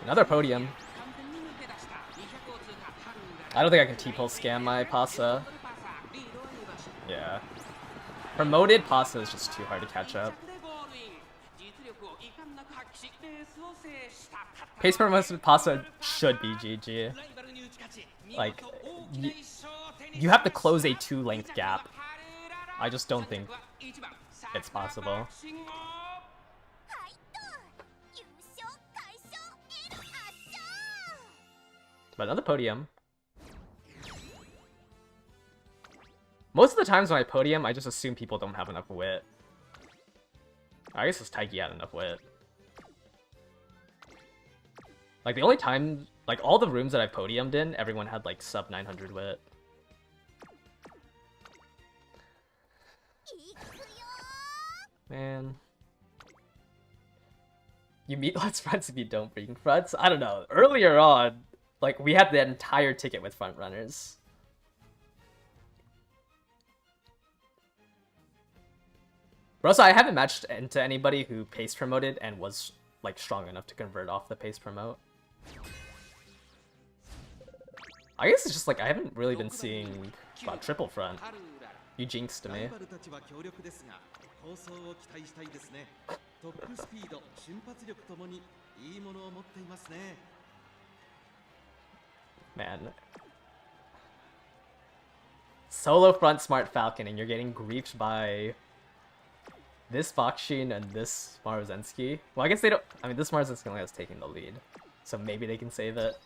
Another podium. I don't think I can T-pulse scam my Pasa. Yeah. Promoted Pasa is just too hard to catch up. Pace promoted Pasa should be GG. Like, you have to close a 2-length gap. I just don't think it's possible. But another podium. Most of the times when I podium, I just assume people don't have enough wit. I guess it's Taiki had enough wit. Like the only time, like all the rooms that I podiumed in, everyone had like sub 900 wit. Man. You meet lots of friends if you don't bring fronts? I don't know. Earlier on, like we had that entire ticket with front runners. But also, I haven't matched into anybody who pace promoted and was like strong enough to convert off the pace promote. I guess it's just like I haven't really been seeing triple front. You jinxed me. Man. Solo front smart falcon and you're getting griefed by this Bakshin and this Maruzensky. Well, I guess they don't. I mean, this Maruzensky only has taken the lead, so maybe they can save it.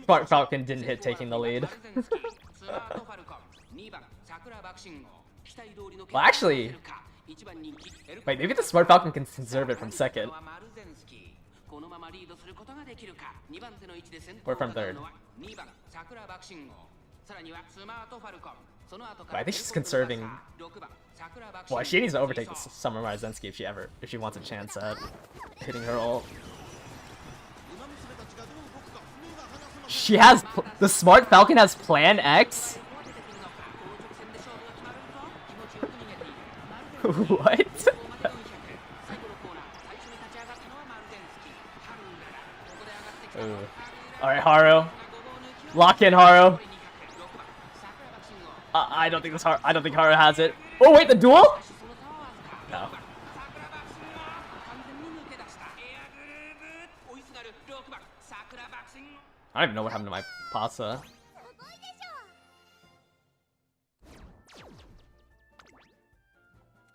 Smart Falcon didn't hit taking the lead. Well, actually, wait, maybe the Smart Falcon can conserve it from second. Or from third. But I think she's conserving. Well, she needs to overtake the Summer Maruzensky if she wants a chance at hitting her ult. She has the Smart Falcon has Plan X. What? Alright, Haru. Lock in, Haru. I don't think Haru has it. Oh wait, the duel? No. I don't even know what happened to my Pasa.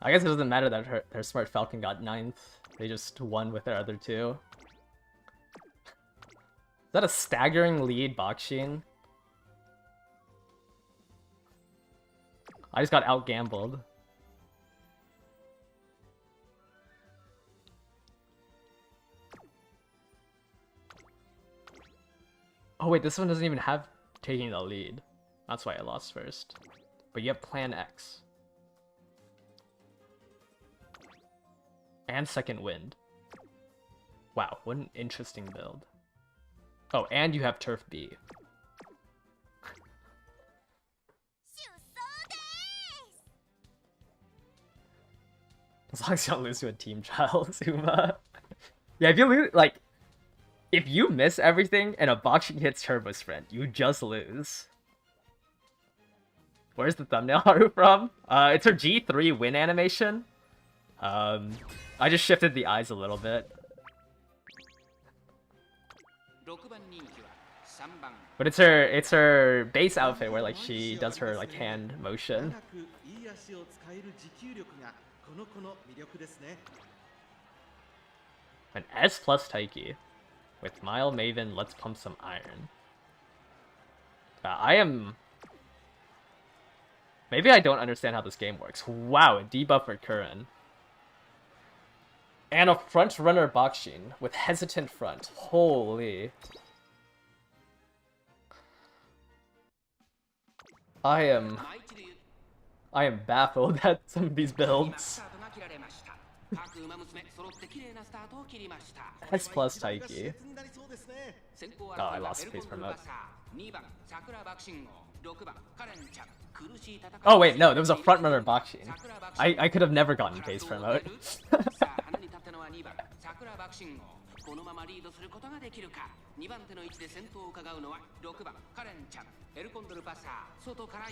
I guess it doesn't matter that her Smart Falcon got 9th. They just won with their other two. Is that a staggering lead, Bakshin? I just got out-gambled. Oh wait, this one doesn't even have taking the lead. That's why I lost first. But you have Plan X. And Second Wind. Wow, what an interesting build. Oh, and you have Turf B. As long as you don't lose to a team child, Zuma. Yeah, if you lose, like, if you miss everything and a Bakshin hits Turbo Sprint, you just lose. Where's the thumbnail Haru from? It's her G3 win animation. I just shifted the eyes a little bit. But it's her base outfit where like she does her like hand motion. An S plus Taiki. With Mile Maven, let's pump some iron. I am... Maybe I don't understand how this game works. Wow, a debuff for Curran. And a front runner Bakshin with hesitant front. Holy. I am baffled at some of these builds. S plus Taiki. Oh, I lost base promote. Oh wait, no, there was a front runner Bakshin. I could have never gotten base promote.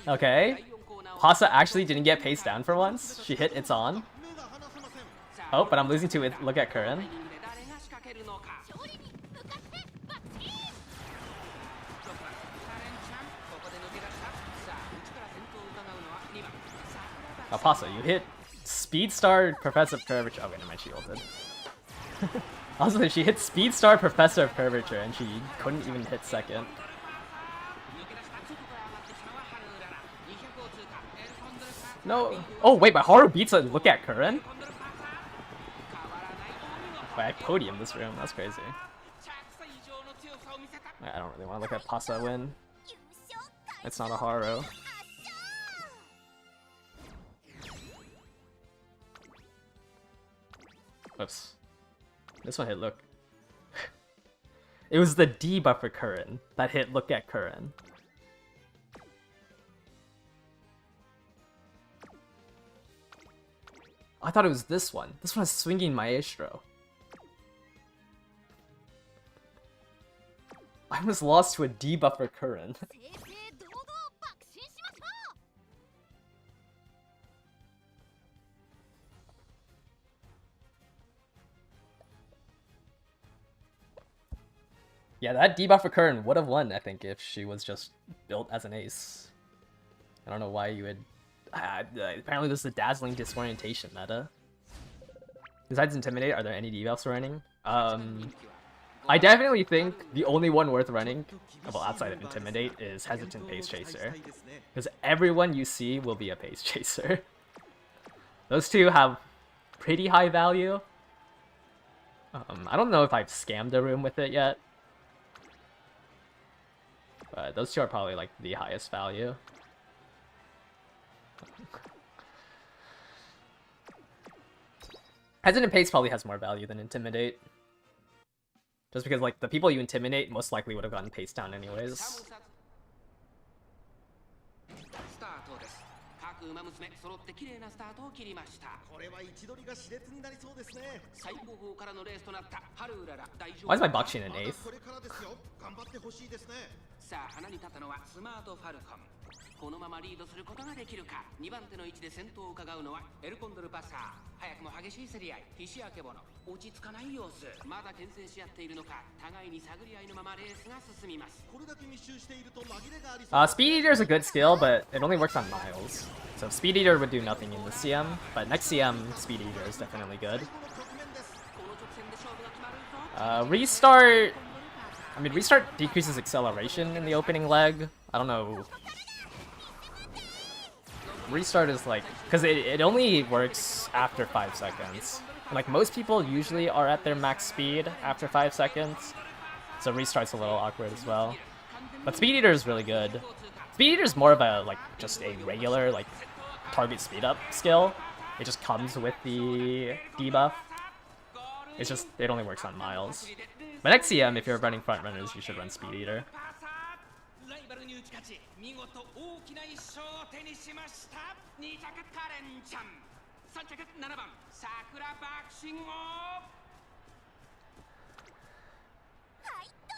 Okay. Pasa actually didn't get paced down for once. She hit It's On. Oh, but I'm losing to it. Look at Curran. Oh, Pasa, you hit Speed Star Professor of Curvature. Oh, wait, never mind, she ulted. Also, she hit Speed Star Professor of Curvature and she couldn't even hit second. No. Oh, wait, but Haru beats a Look at Curran? Wait, I podiumed this room. That's crazy. I don't really want to look at Pasa win. It's not a Haru. Whoops. This one hit Look. It was the debuff for Curran that hit Look at Curran. I thought it was this one. This one is Swinging Maestro. I almost lost to a debuff for Curran. Yeah, that debuff for Kern would have won, I think, if she was just built as an ace. I don't know why you would... apparently this is the dazzling disorientation meta. Besides Intimidate, are there any debuffs running? I definitely think the only one worth running, well, outside of Intimidate, is Hesitant Pace Chaser. Because everyone you see will be a Pace Chaser. Those two have pretty high value. I don't know if I've scammed a room with it yet. But those two are probably like the highest value. Hesitant Pace probably has more value than Intimidate. Just because like the people you intimidate most likely would have gotten Pace down anyways. 馬娘揃って綺麗なスタートを切りました。これは位置取りが熾烈になりそうですね。最高峰からのレースとなった春うらら大丈夫。Why is my Bakshi in an eighth? これからですよ。頑張ってほしいですね。さあ花に立ったのはスマートファルコン。このままリードすることができるか。2番手の位置で先頭を伺うのはエルコンドルパサー。早くも激しい競り合い。ひしあけぼの。落ち着かない様子。まだ牽制し合っているのか。互いに探り合いのままレースが進みます。これだけ密集していると紛れがありそう。Speed Eater is a good skill, but it only works on miles. So Speed Eater would do nothing in the CM, but next CM, Speed Eater is definitely good. Restart... I mean, Restart decreases acceleration in the opening leg. I don't know. Restart is like... Because it only works after 5 seconds. And like, most people usually are at their max speed after 5 seconds. So Restart's a little awkward as well. But Speed Eater is really good. Speed Eater is more of a, like, just a regular, like, target speed up skill. It just comes with the debuff. It's just, it only works on miles. But next CM, if you're running front runners, you should run Speed Eater.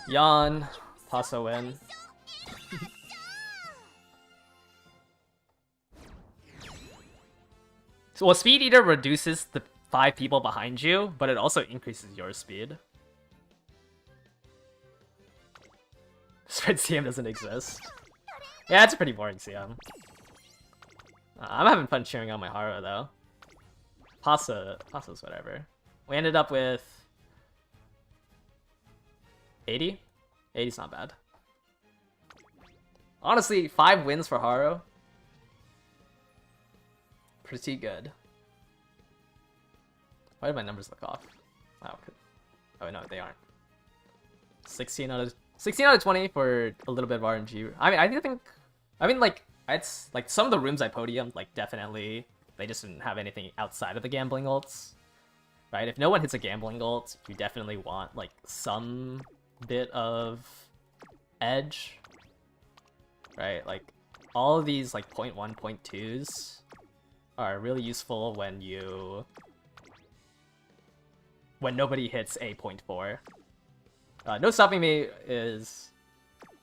Yawn. Paso win. So, well, Speed Eater reduces the 5 people behind you, but it also increases your speed. Sprint CM doesn't exist. Yeah, it's a pretty boring CM. I'm having fun cheering on my Haro, though. Pasa's whatever. We ended up with... 80? 80's not bad. Honestly, 5 wins for Haro. Pretty good. Why did my numbers look off? Oh no, they aren't. 16 out of 20 for a little bit of RNG. I mean, like, it's like some of the rooms I podiumed, like, definitely they just didn't have anything outside of the gambling ults, right? If no one hits a gambling ult, you definitely want like some bit of edge, right? Like all of these like 0.1, 0.2s are really useful when nobody hits a 0.4. No stopping me is...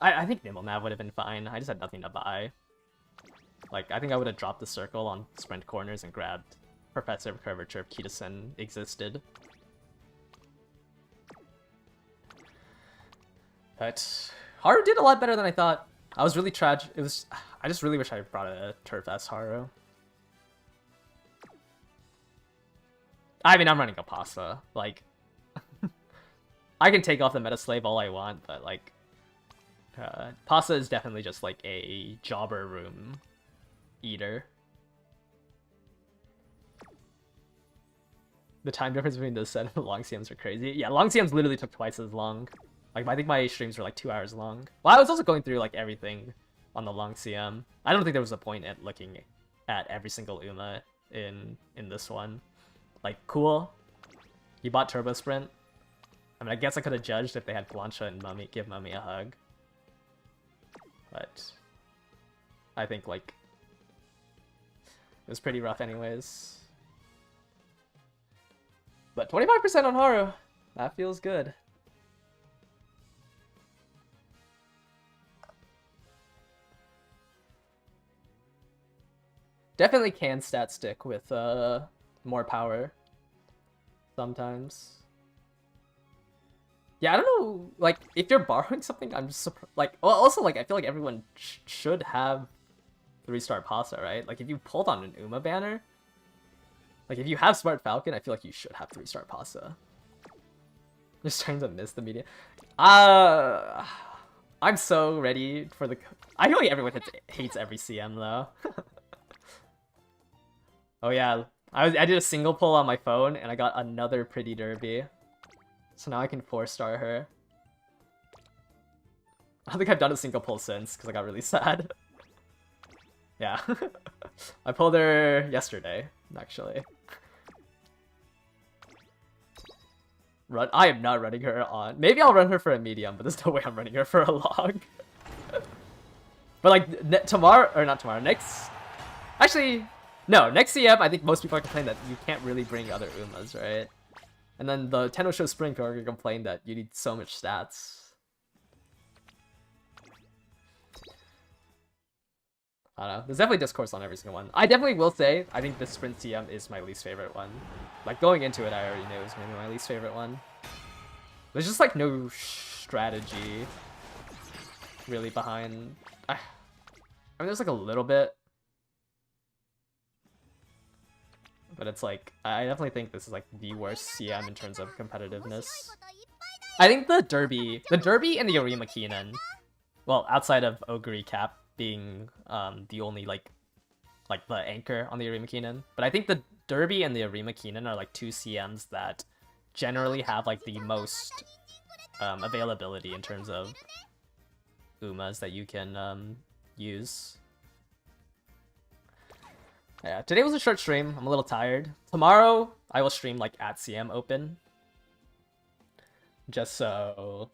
I think Nimble Nav would have been fine. I just had nothing to buy. Like, I think I would have dropped the circle on sprint corners and grabbed Professor Curvature if Kitasen existed. But Haru did a lot better than I thought. I was really tragic. I just really wish I brought a Turf S Haru. I mean, I'm running a Pasa. Like, I can take off the Meta Slave all I want, but like, Pasa is definitely just like a jobber room eater. The time difference between the set and the long CMs are crazy. Yeah, long CMs literally took twice as long. Like, I think my streams were like 2 hours long. Well, I was also going through like everything on the long CM. I don't think there was a point at looking at every single Uma in this one. Like, cool. He bought Turbo Sprint. I mean, I guess I could have judged if they had Plancha and Mummy give Mummy a hug. But I think, like, it was pretty rough anyways. But 25% on Haru. That feels good. Definitely can stat stick with more power sometimes. Yeah, I don't know, like, if you're borrowing something, I'm just surprised. Like, well, also, like, I feel like everyone should have 3-star Pasa, right? Like, if you pulled on an Uma banner, like, if you have Smart Falcon, I feel like you should have 3-star Pasa. Just trying to miss the media. I'm so ready for the... I feel like everyone hates every CM, though. Oh, yeah. I did a single pull on my phone, and I got another pretty derby. So now I can 4-star her. I don't think I've done a single pull since, because I got really sad. Yeah. I pulled her yesterday, actually. I am not running her on... Maybe I'll run her for a medium, but there's no way I'm running her for a long. But like, tomorrow... Or not tomorrow, next... Actually, no, next CM, I think most people are complaining that you can't really bring other Umas, right? And then the Tenno Show Spring people are going to complain that you need so much stats. I don't know. There's definitely discourse on every single one. I definitely will say, I think the Sprint CM is my least favorite one. Like, going into it, I already knew it was going to be my least favorite one. There's just, like, no strategy really behind... I mean, there's, like, a little bit. But it's, like, I definitely think this is, like, the worst CM in terms of competitiveness. I think the Derby and the Arima Keenan, well, outside of Ogre Cap being the only like the anchor on the Arima Keenan, but I think the Derby and the Arima Keenan are like 2 CMs that generally have like the most availability in terms of Umas that you can use. Yeah, today was a short stream. I'm a little tired. Tomorrow I will stream like at CM Open, just so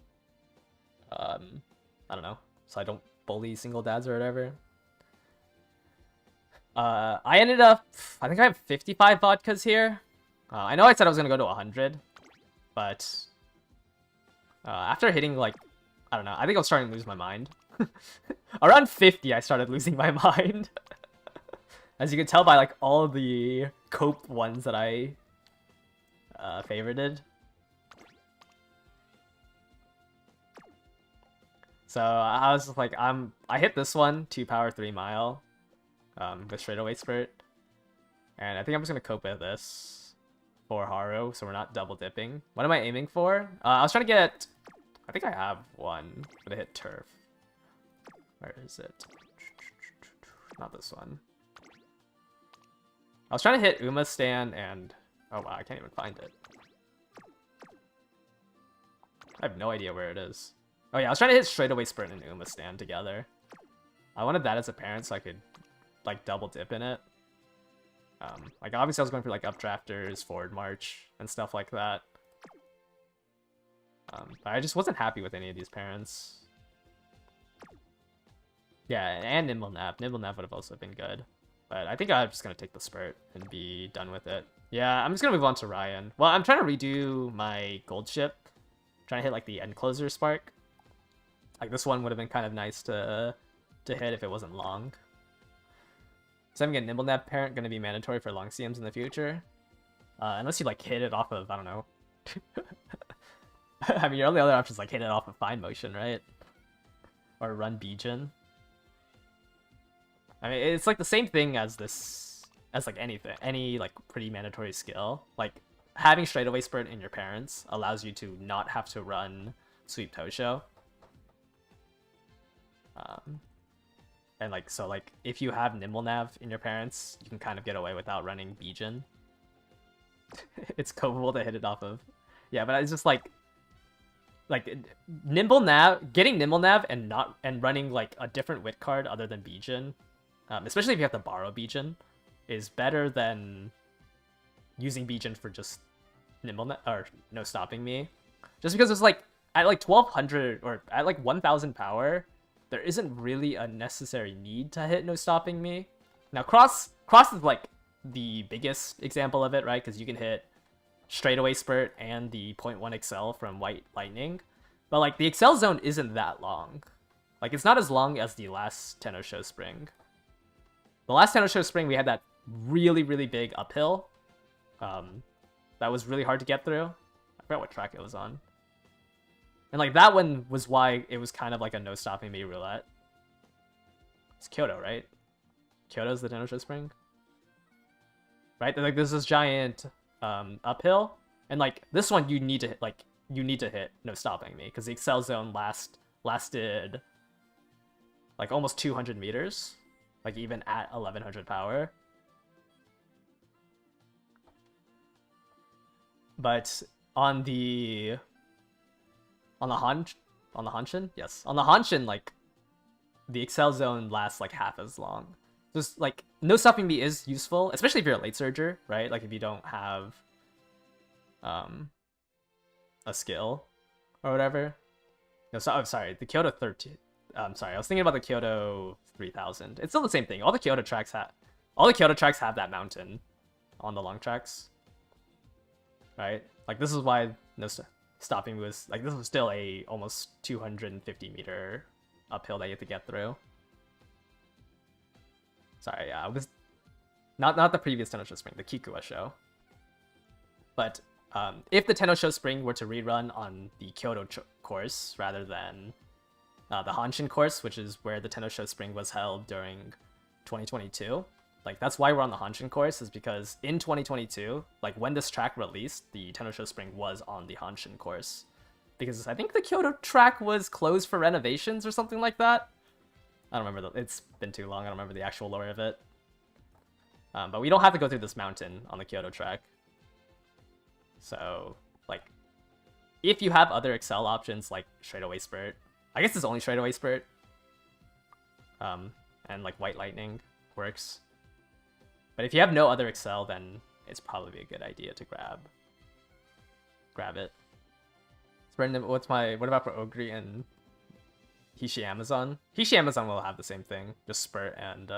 I don't know, so I don't bully single dads or whatever. I ended up, I think I have 55 vodkas here. I know I said I was gonna go to 100, but after hitting like, I don't know, I think I was starting to lose my mind. Around 50 I started losing my mind. As you can tell by like all of the cope ones that I favorited. So I was just like, I hit this one, 2 power 3 mile, the straightaway spurt, and I think I'm just gonna cope with this for Haru, so we're not double dipping. What am I aiming for? I was trying to get, I think I have one, but I hit turf. Where is it? Not this one. I was trying to hit Uma Stan and, oh wow, I can't even find it. I have no idea where it is. Oh yeah, I was trying to hit straightaway sprint and Uma Stand together. I wanted that as a parent so I could like double dip in it. Like obviously I was going for like updrafters, forward march, and stuff like that. But I just wasn't happy with any of these parents. Yeah, and Nimble Nap. Nimble Nap would have also been good. But I think I'm just going to take the spurt and be done with it. Yeah, I'm just going to move on to Ryan. Well, I'm trying to redo my gold ship. I'm trying to hit like the end closer spark. Like this one would have been kind of nice to hit if it wasn't long. So having a Nimble Nap parent going to be mandatory for long CMs in the future. Unless you like hit it off of, I don't know. I mean, your only other option is like hit it off of fine motion, right? Or run Bijin. I mean, it's like the same thing as this, as like anything, any like pretty mandatory skill. Like having straightaway sprint in your parents allows you to not have to run sweep Tosho. And like, so like if you have Nimble Nav in your parents, you can kind of get away without running Bijin. It's copable to hit it off of. Yeah, but it's just like Nimble Nav, getting Nimble Nav and running like a different wit card other than Bijin. Especially if you have to borrow Bijin, is better than using Bijin for just Nimble or no stopping me. Just because it's like at like 1200 or at like 1000 power, there isn't really a necessary need to hit no stopping me. Now cross is like the biggest example of it, right? Because you can hit straightaway spurt and the 0.1 excel from White Lightning, but like the excel zone isn't that long. Like it's not as long as the last Tenno Show Spring. The last Tenno Show Spring, we had that really, really big uphill. That was really hard to get through. I forgot what track it was on. And like that one was why it was kind of like a no stopping me roulette. It's Kyoto, right? Kyoto's the Tenosho Spring, right? Like there's this giant uphill, and like this one you need to hit, no stopping me, because the Excel Zone lasted like almost 200 meters, like even at 1100 power. But on the Hanshin, yes, on the Hanshin, like the Excel Zone lasts like half as long. Just like no stopping me is useful, especially if you're a late surger, right? Like if you don't have a skill or whatever. No, so, oh, sorry, the Kyoto 13. I'm sorry, I was thinking about the Kyoto 3000. It's still the same thing. All the Kyoto tracks have that mountain on the long tracks, right? Like this is why no stopping was like, this was still a almost 250 meter uphill that you have to get through. Sorry, yeah, it was not the previous Tenosho Spring, the Kikuwa show. But if the Tenosho Spring were to rerun on the Kyoto course rather than the Hanshin course, which is where the Tenosho Spring was held during 2022, like that's why we're on the Hanshin course, is because in 2022, like when this track released, the Tenosho Spring was on the Hanshin course, because I think the Kyoto track was closed for renovations or something like that. I don't remember, it's been too long, I don't remember the actual lore of it. But we don't have to go through this mountain on the Kyoto track. So, like, if you have other Excel options like Straightaway Spurt, I guess it's only Straightaway Spurt, and like White Lightning works. But if you have no other Excel, then it's probably a good idea to grab it. Brendan, what about for Ogre and Hishi Amazon? Hishi Amazon will have the same thing, just Spurt and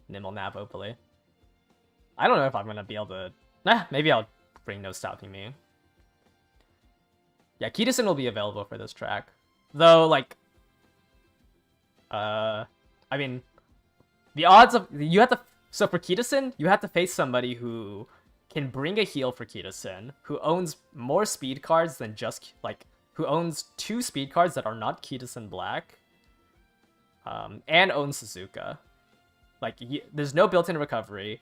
Nimble Nav, hopefully. I don't know if I'm gonna be able to. Maybe I'll bring No Stopping Me. Yeah, Kitasen will be available for this track, though. Like, I mean, the odds of you have to. So for Kitasen, you have to face somebody who can bring a heal for Kitasen, who owns more speed cards than just like, who owns 2 speed cards that are not Kitasen Black, and owns Suzuka. Like, there's no built-in recovery.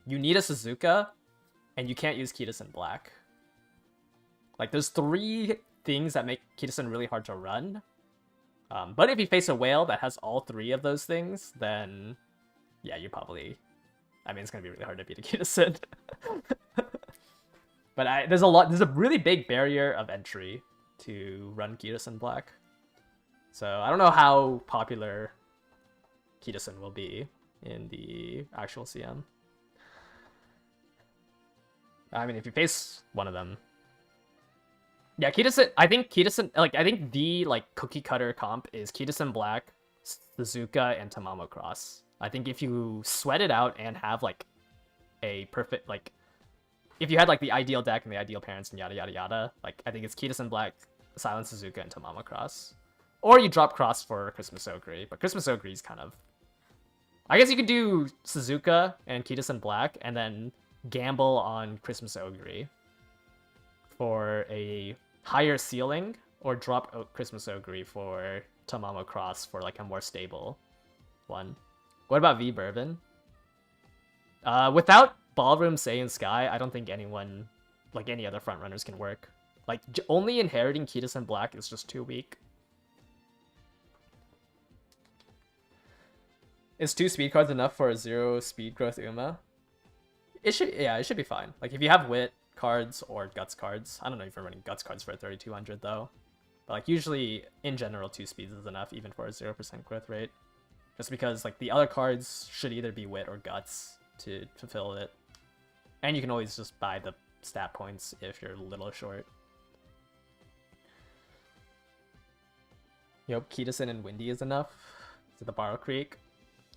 You need a Suzuka, and you can't use Kitasen Black. Like, there's 3 things that make Kitasen really hard to run. But if you face a whale that has all 3 of those things, then yeah, you probably. I mean, it's gonna be really hard to beat a Kitasen. But there's a really big barrier of entry to run Kitasen Black. So I don't know how popular Kitasen will be in the actual CM. I mean, if you face one of them. Yeah, Kitasen, I think the like cookie cutter comp is Kitasen Black, Suzuka, and Tamamo Cross. I think if you sweat it out and have like a perfect, like, if you had like the ideal deck and the ideal parents and yada yada yada, like I think it's Kitasen Black, Silent Suzuka, and Tamamo Cross. Or you drop Cross for Christmas Ogre, but Christmas Ogre is kind of. I guess you could do Suzuka and Kitasen Black and then gamble on Christmas Ogre for a higher ceiling, or drop Christmas Ogre for Tamamo Cross for like a more stable one. What about V Bourbon? Without Ballroom, Say, and Sky, I don't think anyone, like any other frontrunners, can work. Like, only inheriting Kitasen Black is just too weak. Is 2 speed cards enough for a 0 speed growth Uma? It should be fine. Like, if you have Wit cards or Guts cards, I don't know if you're running Guts cards for a 3200 though. But like, usually, in general, 2 speeds is enough, even for a 0% growth rate. Just because, like, the other cards should either be Wit or Guts to fulfill it. And you can always just buy the stat points if you're a little short. Yep, Kitasen and Windy is enough to the Borrow Creek.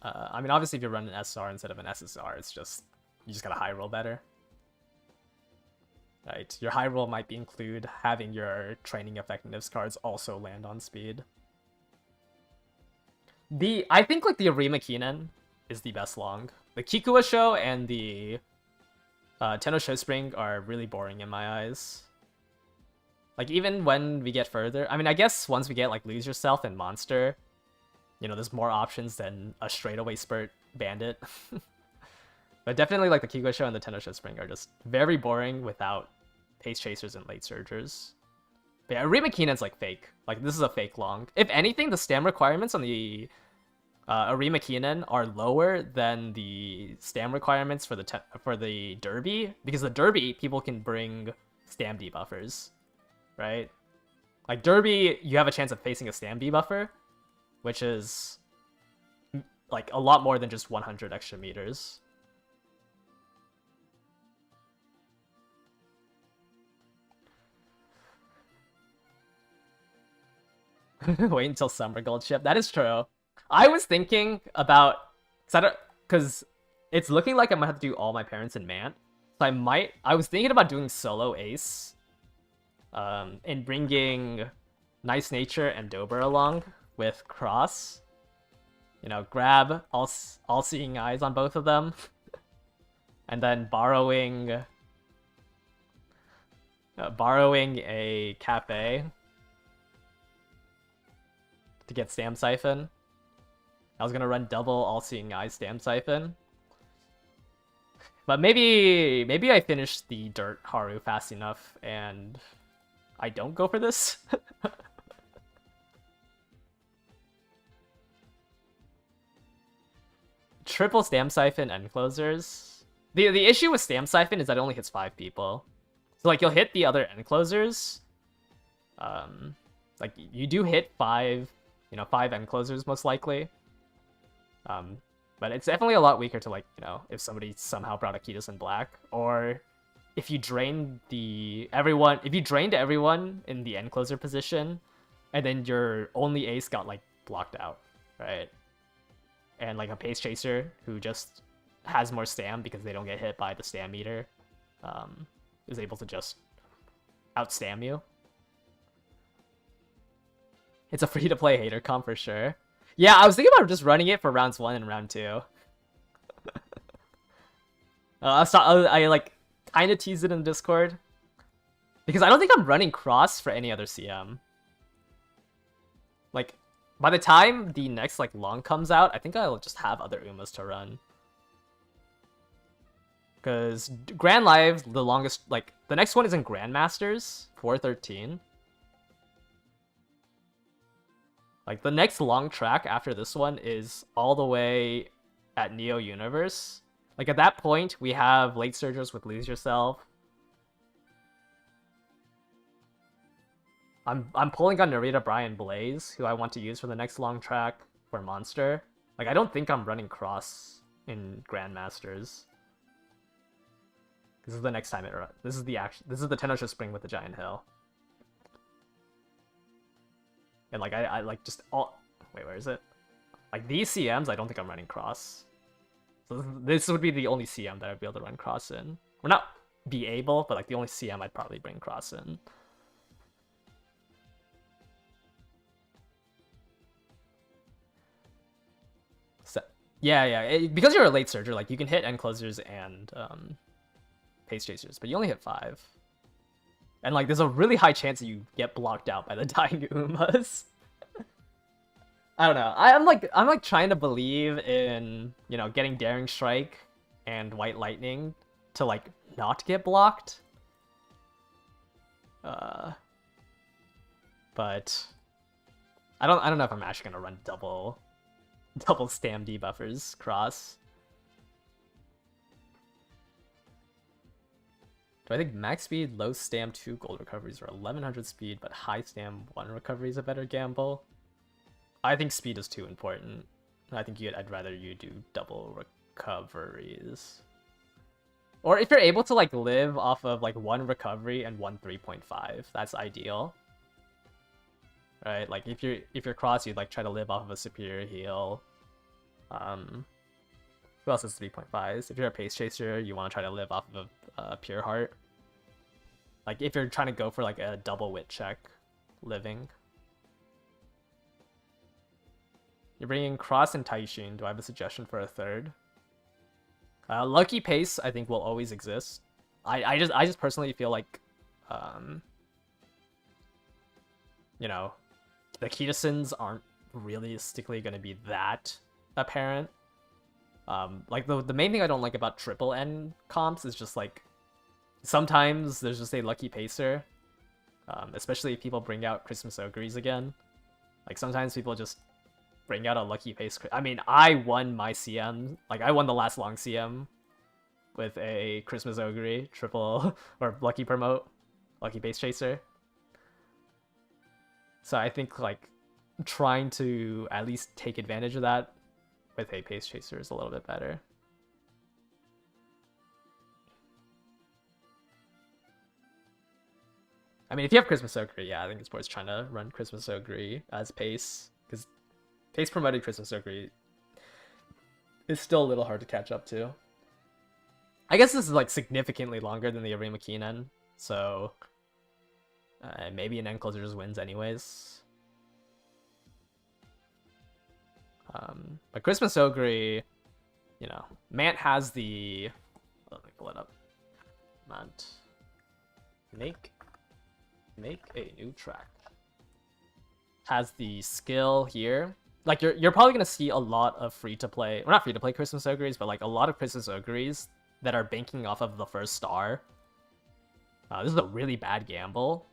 I mean, obviously, if you run an SR instead of an SSR, it's just, you just gotta high roll better. Right, your high roll might include having your training effectiveness cards also land on speed. I think like the Arima Kinen is the best long. The Kikuwa show and the Tenosho Spring are really boring in my eyes. Like, even when we get further, I mean, I guess once we get, like, Lose Yourself and Monster, you know, there's more options than a straightaway Spurt Bandit. But definitely, like, the Kigo Show and the Tenno Show Spring are just very boring without Pace Chasers and Late Surgers. But yeah, Arima Kinen's, like, fake. Like, this is a fake long. If anything, the stam requirements on the Arima Kinen are lower than the stam requirements for the Derby, because the Derby, people can bring stam debuffers. Right? Like, Derby, you have a chance of facing a stam debuffer, which is, like, a lot more than just 100 extra meters. Wait until Summer Gold ship. That is true. I was thinking about, because it's looking like I might have to do all my parents in Mant. So I was thinking about doing solo Ace. And bringing Nice Nature and Dober along with Cross. You know, grab all-seeing eyes on both of them. And then borrowing a Cafe to get Stam Siphon. I was gonna run double all-seeing eyes Stam Siphon. But maybe I finish the Dirt Haru fast enough and I don't go for this. Triple Stam Siphon End Closers. The issue with Stam Siphon is that it only hits 5 people. So, like, you'll hit the other End Closers. Like, you do hit 5 End Closers most likely. But it's definitely a lot weaker to, like, you know, if somebody somehow brought Akitas in black, or if you drained everyone in the end closer position, and then your only ace got, like, blocked out, right? And, like, a Pace Chaser who just has more stam because they don't get hit by the stam meter, is able to just outstam you. It's a free-to-play hater comp for sure. Yeah, I was thinking about just running it for rounds 1 and round 2. I like kind of teased it in Discord because I don't think I'm running Cross for any other CM. Like, by the time the next, like, long comes out, I think I'll just have other Umas to run. Because Grand Live, the longest, like, the next one is in Grandmasters, 413. Like, the next long track after this one is all the way at Neo Universe. Like, at that point, we have Late Surgers with Lose Yourself. I'm pulling on Narita Brian Blaze, who I want to use for the next long track for Monster. Like, I don't think I'm running Cross in Grandmasters. This is the next time it runs. This is the Tenosha Spring with the Giant Hill. And, like, I like just all... Wait, where is it? Like, these CMs, I don't think I'm running Cross. So this would be the only CM that I'd be able to run Cross in. Well, not be able, but, like, the only CM I'd probably bring Cross in. So, yeah. Because you're a Late Surger, like, you can hit End Closers and Pace Chasers, but you only hit 5. And, like, there's a really high chance that you get blocked out by the dying Umas. I don't know. I'm like trying to believe in, you know, getting Daring Strike and White Lightning to, like, not get blocked. But I don't know if I'm actually gonna run double stam debuffers Cross. Do I think max speed, low stam 2 gold recoveries, or 1100 speed but high stam 1 recovery is a better gamble? I think speed is too important. I think I'd rather you do double recoveries. Or if you're able to, like, live off of, like, 1 recovery and 1 3.5, that's ideal. Right? Like, if you're Cross, you'd, like, try to live off of a superior heal. Who else has 3.5s? If you're a Pace Chaser, you want to try to live off of a Pure Heart. Like, if you're trying to go for, like, a double wit check, living. You're bringing Cross and Taishin. Do I have a suggestion for a third? Lucky Pace, I think, will always exist. I just personally feel like you know, the Kitasins aren't realistically going to be that apparent. Like the main thing I don't like about triple N comps is just like sometimes there's just a lucky pacer, especially if people bring out Christmas Ogres again. Like sometimes people just bring out a lucky pace. I mean, I won my CM, like I won the last long CM with a Christmas Ogre triple or lucky promote, lucky pace chaser. So I think like trying to at least take advantage of that with a pace chaser is a little bit better. I mean, if you have Christmas Ogre, yeah, I think it's worth trying to run Christmas Ogre as pace, because pace promoted Christmas Ogre is still a little hard to catch up to. I guess this is like significantly longer than the Arima Keenan, so maybe an end closer just wins anyways. But Christmas Ogre, you know, Mant has the... Let me pull it up. Mant. Make a new track. Has the skill here. Like, you're probably going to see a lot of free-to-play... Well, not free-to-play Christmas Ogres, but like a lot of Christmas Ogres that are banking off of the first star. This is a really bad gamble.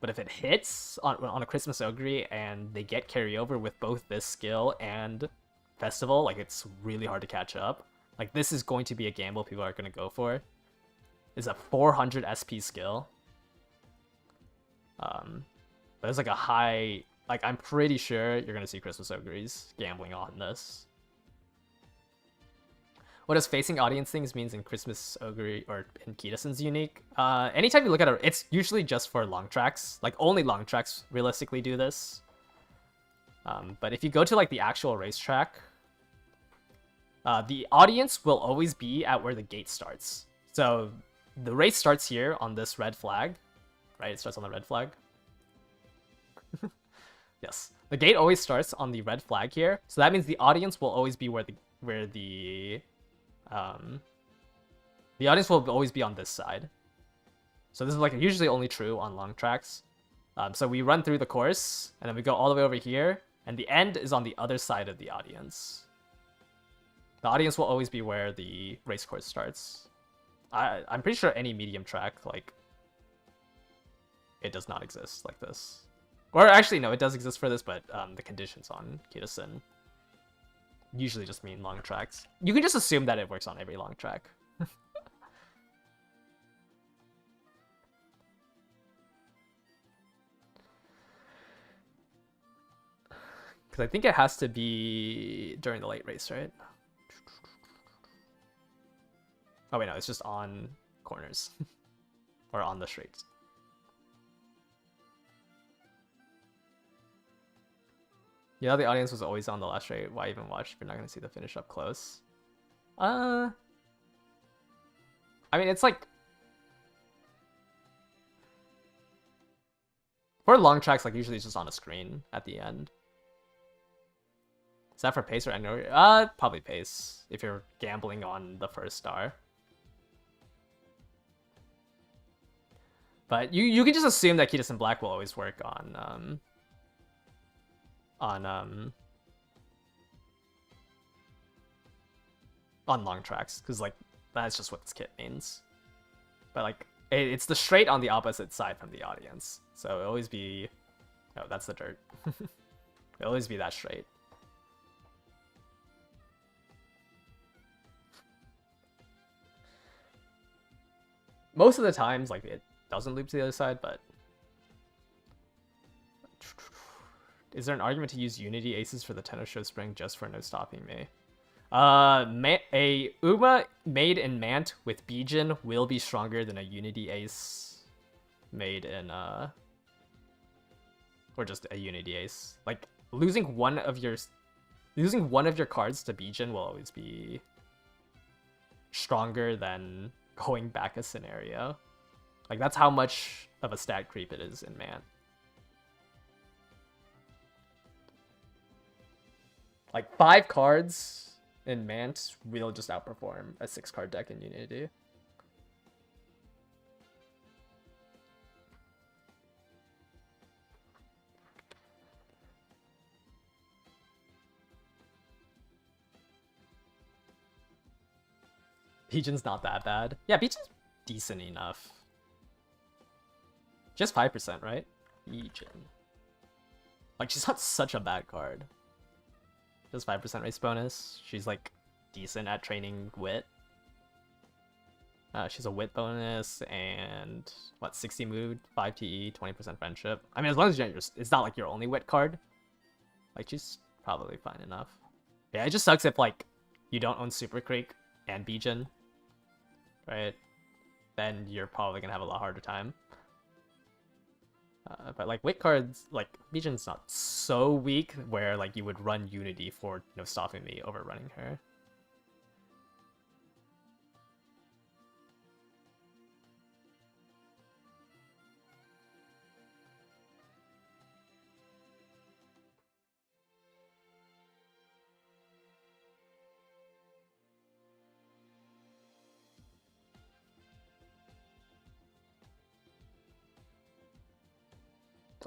But if it hits on a Christmas Ogre and they get carryover with both this skill and Festival, like it's really hard to catch up. Like this is going to be a gamble people are going to go for. It's a 400 SP skill. But it's like a high... Like I'm pretty sure you're going to see Christmas Ogres gambling on this. What does facing audience things means in Christmas Ogre or in Kitasen's unique? Anytime you look at it, it's usually just for long tracks. Like only long tracks realistically do this. But if you go to like the actual racetrack, the audience will always be at where the gate starts. So the race starts here on this red flag, right? It starts on the red flag. Yes, the gate always starts on the red flag here. So that means the audience will always be where the audience will always be on this side. So this is like usually only true on long tracks. So we run through the course, and then we go all the way over here, and the end is on the other side of the audience. The audience will always be where the race course starts. I'm pretty sure any medium track, like, it does not exist like this. Or actually, no, it does exist for this, but the conditions on Kitasen usually just mean long tracks. You can just assume that it works on every long track. Because I think it has to be during the late race, right? Oh wait, no, it's just on corners. Or on the straights. Yeah, the audience was always on the last straight. Why even watch if you're not going to see the finish up close? I mean, it's like... For long tracks, like, usually it's just on a screen at the end. Is that for pace or end? Probably pace, if you're gambling on the first star. But you can just assume that Kitasen Black will always work on long tracks, because like that's just what this kit means. But like it's the straight on the opposite side from the audience, so it'll always be... Oh, that's the dirt. It'll always be that straight. Most of the times, like, it doesn't loop to the other side, but... Is there an argument to use Unity Aces for the Tenno Show Spring just for no stopping me? A Uma made in Mant with Bijin will be stronger than a Unity Ace made in, or just a Unity Ace. Like, losing one of your cards to Bijin will always be stronger than going back a scenario. Like, that's how much of a stat creep it is in Mant. Like, 5 cards in Mant will just outperform a 6-card deck in Unity. Bijin's not that bad. Yeah, Bijin's decent enough. Just 5%, right? Bijin. Like, she's not such a bad card. Just 5% race bonus. She's like decent at training wit. She's a wit bonus and what, 60 mood, 5 TE, 20% friendship. I mean, as long as you're just, it's not like your only wit card. Like, she's probably fine enough. Yeah, it just sucks if like you don't own Super Creek and Bijin, right? Then you're probably gonna have a lot harder time. But like wit cards, like Bijin's not so weak where like you would run Unity for stopping me overrunning her.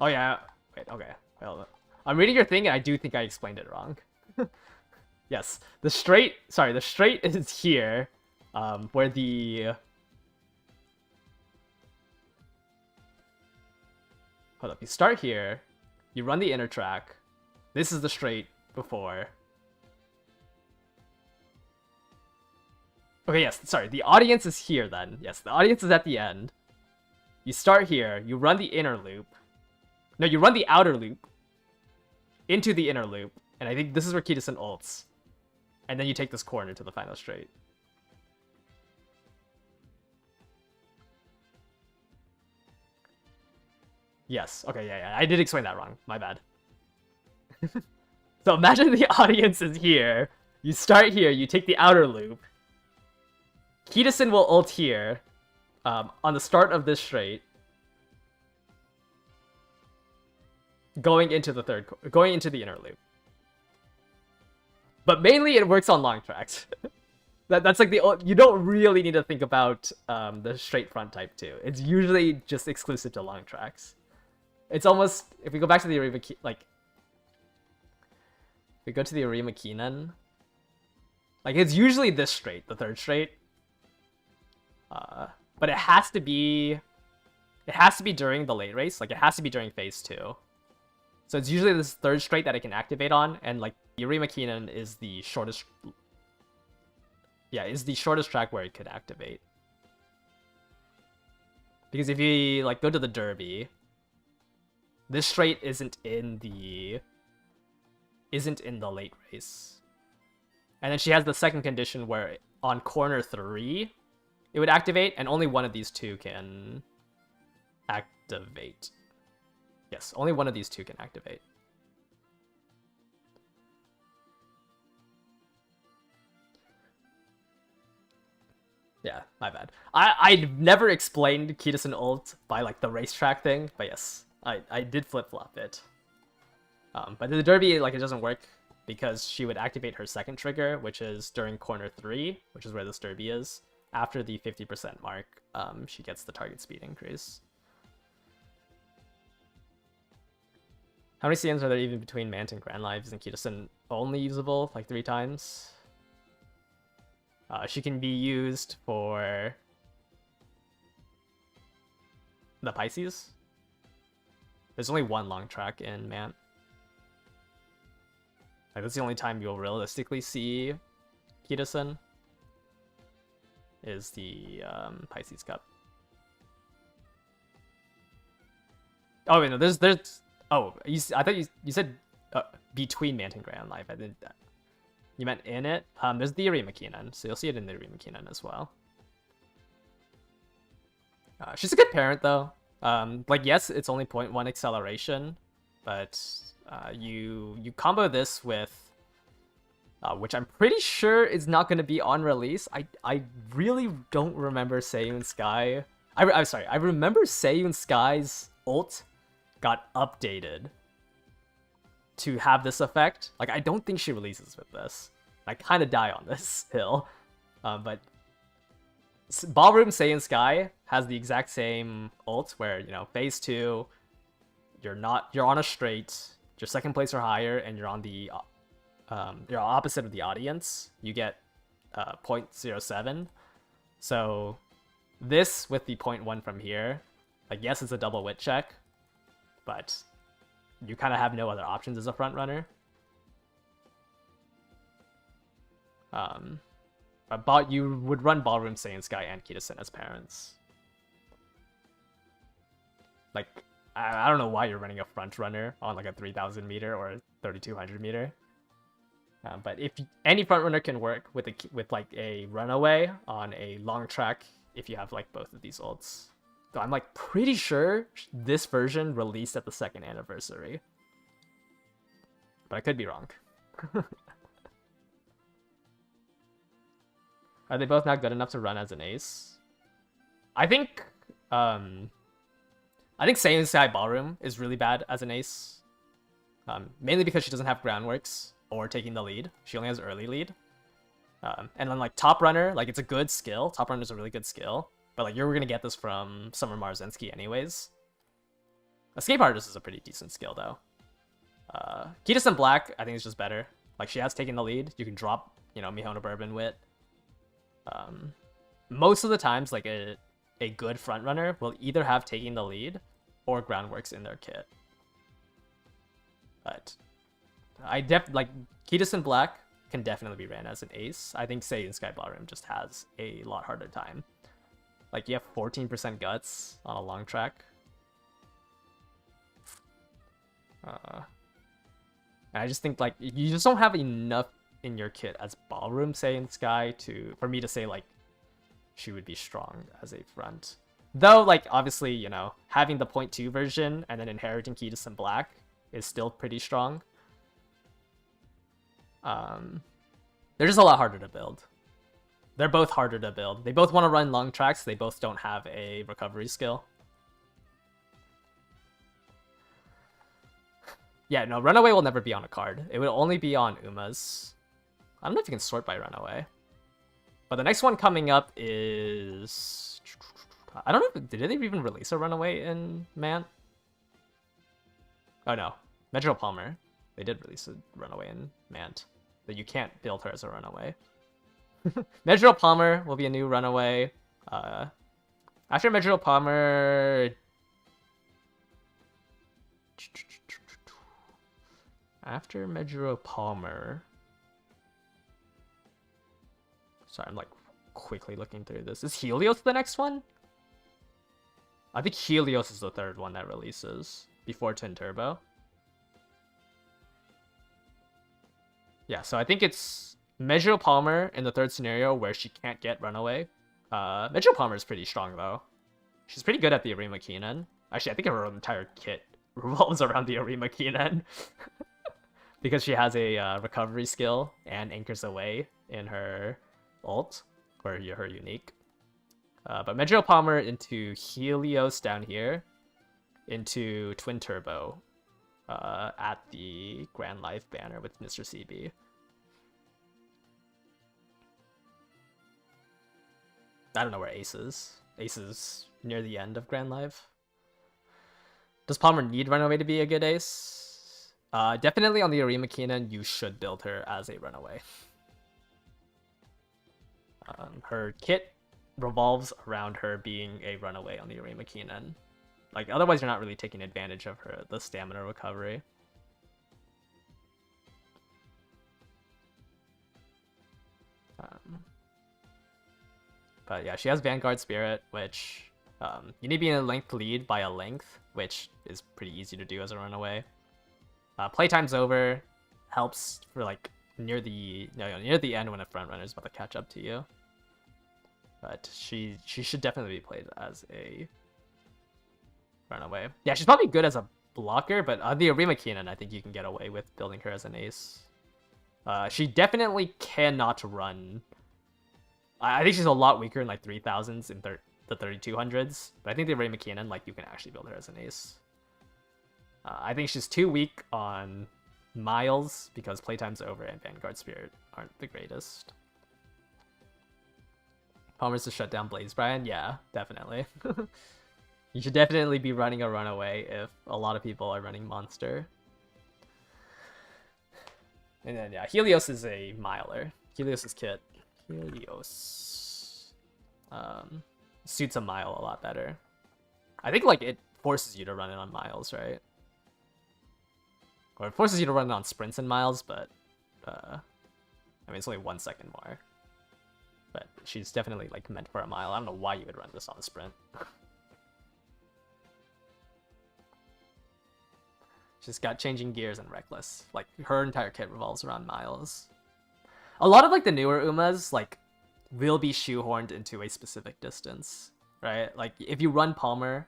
Oh yeah, wait, okay. Well, I'm reading your thing and I do think I explained it wrong. Yes, the straight is here, where the... Hold up, you start here, you run the inner track, this is the straight before. Okay, yes, sorry, the audience is here then. Yes, the audience is at the end. You start here, you run the inner loop. No, you run the outer loop into the inner loop, and I think this is where Kitasen ults. And then you take this corner to the final straight. Yes, okay, yeah, I did explain that wrong. My bad. So imagine the audience is here. You start here, you take the outer loop. Kitasen will ult here on the start of this straight. Going into the inner loop. But mainly it works on long tracks. That's like you don't really need to think about the straight front type 2. It's usually just exclusive to long tracks. It's almost, if we go back to the Arima, like, if we go to the Arima Keenan, like it's usually this straight, the third straight. But it has to be during the late race, like it has to be during phase 2. So it's usually this third straight that I can activate on, and like Yurima Keenan is the shortest. Yeah, is the shortest track where it could activate. Because if you like go to the Derby, this straight isn't in the late race. And then she has the second condition where on corner 3 it would activate, and only one of these two can activate. Yes, only one of these two can activate. Yeah, my bad. I've never explained Kitasen ult by like the racetrack thing, but yes, I did flip-flop it. But the Derby, like, it doesn't work because she would activate her second trigger, which is during corner 3, which is where this Derby is. After the 50% mark, she gets the target speed increase. How many CMs are there even between Mant and Grand Lives and Kitasen only usable like 3 times? She can be used for the Pisces. There's only one long track in Mant. Like, that's the only time you'll realistically see Kitasen is the Pisces Cup. Oh wait, no, there's oh, I thought you said between Mant and Grand Life. I didn't. You meant in it? There's the Arima Keenan, so you'll see it in the Arima Keenan as well. She's a good parent though. Like, yes, it's only 0.1 acceleration, but you combo this with which I'm pretty sure is not going to be on release. I really don't remember Seiyun Sky. I'm sorry, I remember Seiyun Sky's ult got updated to have this effect. Like, I don't think she releases with this. I kind of die on this hill. But Ballroom Saiyan Sky has the exact same ult where, you know, phase 2, you're on a straight, your second place or higher, and you're on the you're opposite of the audience. You get 0.07. So this with the 0.1 from here, like yes, it's a double wit check, but you kind of have no other options as a front runner. But you would run Ballroom Saiyan Sky and Kitasen as parents. Like, I don't know why you're running a front runner on like a 3000 meter or a 3200 meter. But if any front runner can work with like a runaway on a long track, if you have like both of these ults. So I'm like pretty sure this version released at the 2nd anniversary, but I could be wrong. Are they both not good enough to run as an ace? I think Saiyan Sky Ballroom is really bad as an ace. Mainly because she doesn't have groundworks or taking the lead. She only has early lead. And then like Top Runner, like it's a good skill. Top Runner is a really good skill. But like you're gonna get this from Summer Marzensky anyways. Escape Artist is a pretty decent skill though. Kitasen Black, I think is just better. Like she has taken the lead. You can drop, Mihona Bourbon Wit. Most of the times, like a good front runner will either have taking the lead or groundworks in their kit. But like Kitasen Black can definitely be ran as an ace. I think Saiyan Sky Ballroom just has a lot harder time. Like you have 14% guts on a long track. And I just think like you just don't have enough in your kit as Ballroom Saiyan Sky for me to say like she would be strong as a front. Though like obviously, having the 0.2 version and then inheriting Kitasen Black is still pretty strong. They're just a lot harder to build. They're both harder to build. They both want to run long tracks. They both don't have a recovery skill. Yeah, no, Runaway will never be on a card. It will only be on Uma's. I don't know if you can sort by Runaway. But the next one coming up is... I don't know, did they even release a Runaway in Mant? Oh no, Medro Palmer. They did release a Runaway in Mant. But you can't build her as a Runaway. Medro Palmer will be a new Runaway. After Medro Palmer... After Medro Palmer... Sorry, I'm like quickly looking through this. Is Helios the next one? I think Helios is the third one that releases before Twin Turbo. Yeah, so I think it's Medro Palmer in the third scenario where she can't get Runaway. Medro Palmer is pretty strong though. She's pretty good at the Arima Keenan. Actually, I think her entire kit revolves around the Arima Keenan. Because she has a recovery skill and anchors away in her ult, or her unique. But Medro Palmer into Helios down here, into Twin Turbo at the Grand Life banner with Mr. CB. I don't know where Ace is. Ace is near the end of Grand Life. Does Palmer need Runaway to be a good ace? Definitely on the Arima Keenan, you should build her as a Runaway. Her kit revolves around her being a Runaway on the Arima Keenan. Like, otherwise you're not really taking advantage of the stamina recovery. But yeah, she has Vanguard Spirit, which you need to be in a length lead by a length, which is pretty easy to do as a Runaway. Playtime's over helps for like near the end when a front runner is about to catch up to you. But she should definitely be played as a Runaway. Yeah, she's probably good as a blocker, but on the Arima Keenan, I think you can get away with building her as an ace. She definitely cannot run. I think she's a lot weaker in like 3000s and the 3200s, but I think the Arima Keenan, like, you can actually build her as an ace. I think she's too weak on Miles because Playtime's over and Vanguard Spirit aren't the greatest. Palmer's to shut down Blaze Brian? Yeah, definitely. You should definitely be running a Runaway if a lot of people are running Monster. And then, yeah, Helios is a miler. Helios is kit. Helios. suits a mile a lot better. I think like it forces you to run it on miles, right? Or it forces you to run it on sprints and miles, but I mean it's only 1 second more. But she's definitely like meant for a mile. I don't know why you would run this on a sprint. She's got changing gears and reckless. Like her entire kit revolves around miles. A lot of like the newer Umas like will be shoehorned into a specific distance, right? Like if you run Palmer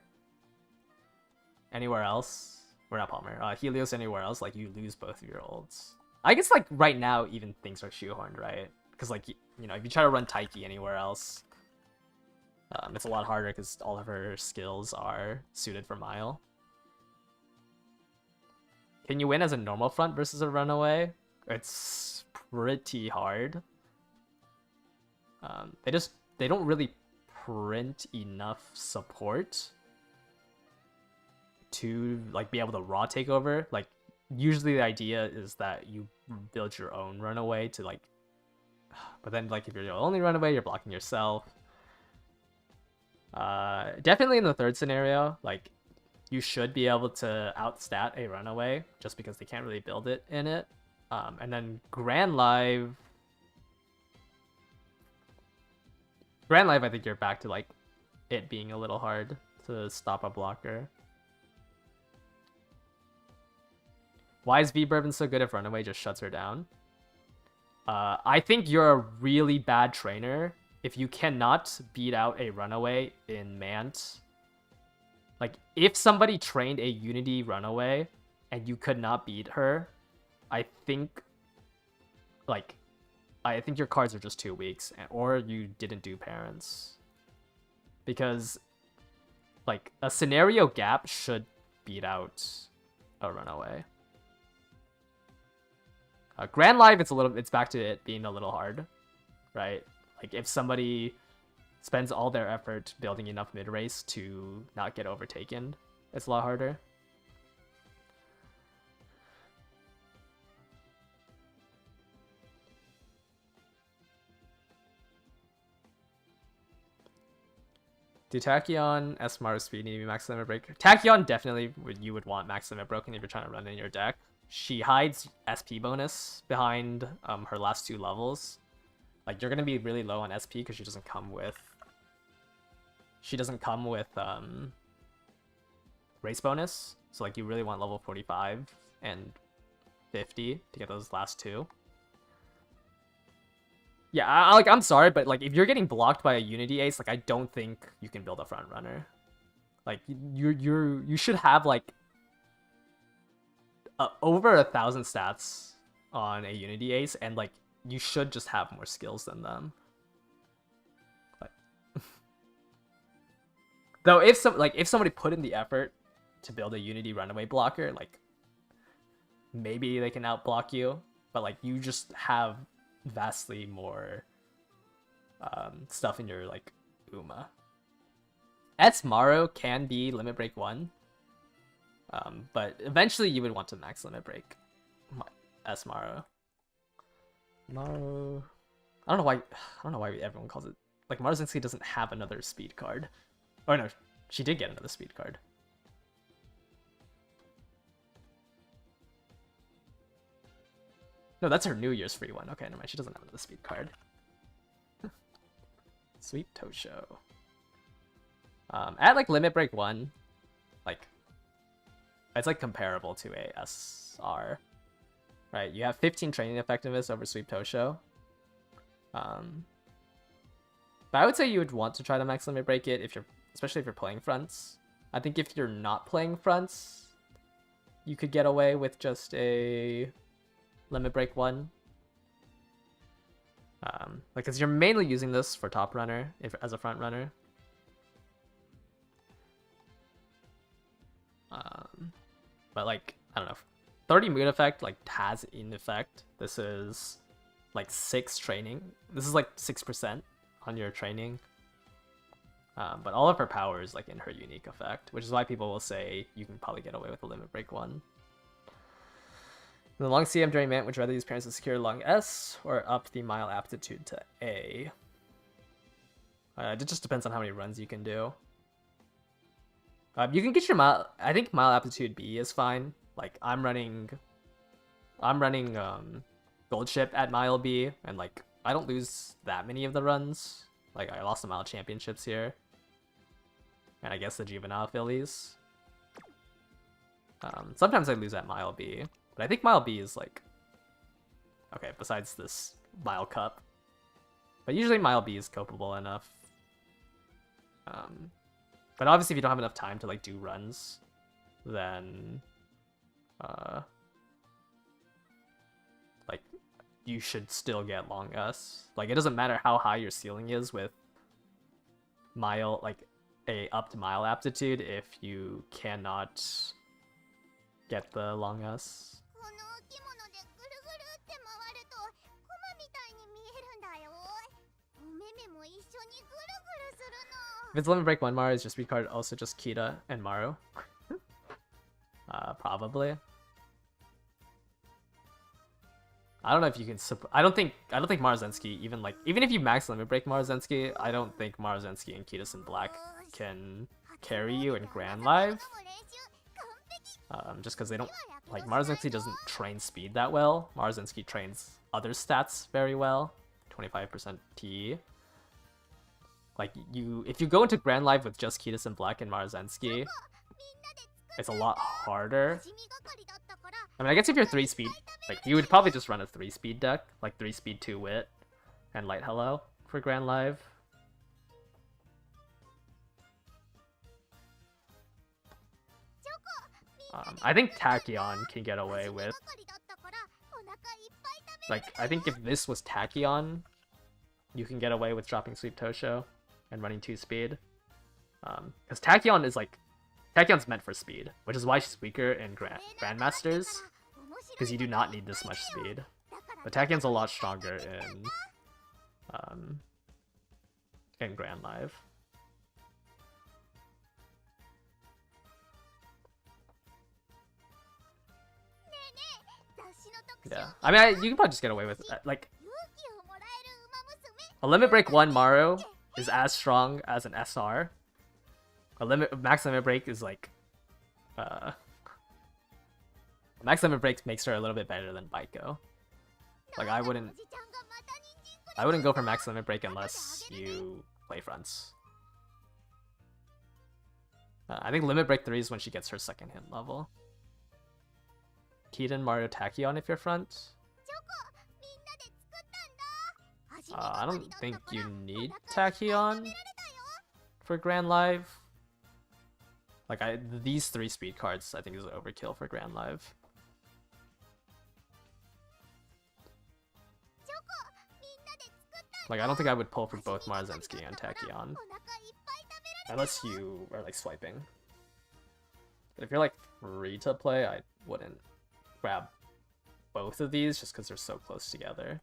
anywhere else, or not Palmer, Helios anywhere else, like you lose both of your ults. I guess like right now even things are shoehorned, right? Because like you know if you try to run Taiki anywhere else, it's a lot harder because all of her skills are suited for mile. Can you win as a normal front versus a runaway? It's pretty hard. They don't really print enough support to like be able to raw takeover. Like usually the idea is that you build your own runaway to like, but then like if you're the only runaway, you're blocking yourself. Definitely in the third scenario, like you should be able to outstat a runaway just because they can't really build it in it. And then Grand Live, I think you're back to like it being a little hard to stop a blocker. Why is V Bourbon so good if runaway just shuts her down? I think you're a really bad trainer if you cannot beat out a runaway in Mant. Like, if somebody trained a Unity runaway and you could not beat her, I think your cards are just too weak, or you didn't do parents. Because, like, a scenario gap should beat out a runaway. Grand Live, it's back to it being a little hard, right? Like, if somebody spends all their effort building enough mid-race to not get overtaken, it's a lot harder. Do Tachyon, Esmar, Speed need to be max limit break? Tachyon definitely you would want max limit broken if you're trying to run in your deck. She hides SP bonus behind her last 2 levels. Like you're gonna be really low on SP because she doesn't come with race bonus. So like you really want level 45 and 50 to get those last 2. Yeah, I'm sorry, but like if you're getting blocked by a Unity ace, like I don't think you can build a front runner. Like you should have like over 1,000 stats on a Unity ace, and like you should just have more skills than them. Like, though if somebody put in the effort to build a Unity runaway blocker, like maybe they can outblock you, but like you just have vastly more stuff in your like Uma. Esmaro can be limit break 1, but eventually you would want to max limit break Esmaro. Maro, I don't know why everyone calls it like Marzinski doesn't have another speed card. Oh no, she did get another speed card. No, that's her New Year's free one. Okay, never mind. She doesn't have another speed card. Sweet Tosho. At like limit break 1, like it's like comparable to a SR. Right, you have 15 training effectiveness over Sweep Tosho. But I would say you would want to try to max limit break it especially if you're playing fronts. I think if you're not playing fronts, you could get away with just a limit break 1. Like, cause you're mainly using this for top runner as a front runner. But like, I don't know. 30 mood effect like has in effect. This is like 6 training. This is like 6% on your training. But all of her power is like in her unique effect, which is why people will say you can probably get away with a limit break 1. In the long CM during Mant, would you rather use parents to secure long S or up the mile aptitude to A? It just depends on how many runs you can do. You can get your mile. I think mile aptitude B is fine. Like I'm running gold ship at mile B, and like I don't lose that many of the runs. Like I lost the mile championships here, and I guess the juvenile fillies. Sometimes I lose at mile B, but I think mile B is like okay. Besides this mile cup, but usually mile B is copable enough. But obviously if you don't have enough time to like do runs, then like you should still get long S. Like it doesn't matter how high your ceiling is with mile, like a up to mile aptitude, if you cannot get the long S. If it's limit break 1 Maru, is your speed card also just Kita and Maru? Probably. I don't know if you can. I don't think Marzensky even if you max limit break Marzensky, I don't think Marzensky and Kitas in black can carry you in Grand Live. Just because they don't like Marzensky doesn't train speed that well. Marzensky trains other stats very well. 25% TE. Like if you go into Grand Live with just Kitas and black and Marzensky, it's a lot harder. I mean, I guess if you're 3 speed, like you would probably just run a 3 speed deck, like 3 speed 2 wit and light hello for Grand Live. I think Tachyon can get away with, like, I think if this was Tachyon, you can get away with dropping Sweep Tosho and running 2 speed. Because Tachyon is like, Tachyon's meant for speed, which is why she's weaker in Grandmasters, because you do not need this much speed. But Tachyon's a lot stronger in Grand Live. Yeah, I mean, you can probably just get away with like a limit break 1 Maru is as strong as an SR. A max limit break is like max limit break makes her a little bit better than Baiko. Like I wouldn't go for max limit break unless you play fronts. I think limit break 3 is when she gets her second hit level. Keaton, Mario, Tachyon if you're front. I don't think you need Tachyon for Grand Live. Like these 3 speed cards I think is overkill for Grand Live. Like I don't think I would pull for both Marzensky and Tachyon. Unless you are like swiping. But if you're like free to play, I wouldn't grab both of these just because they're so close together.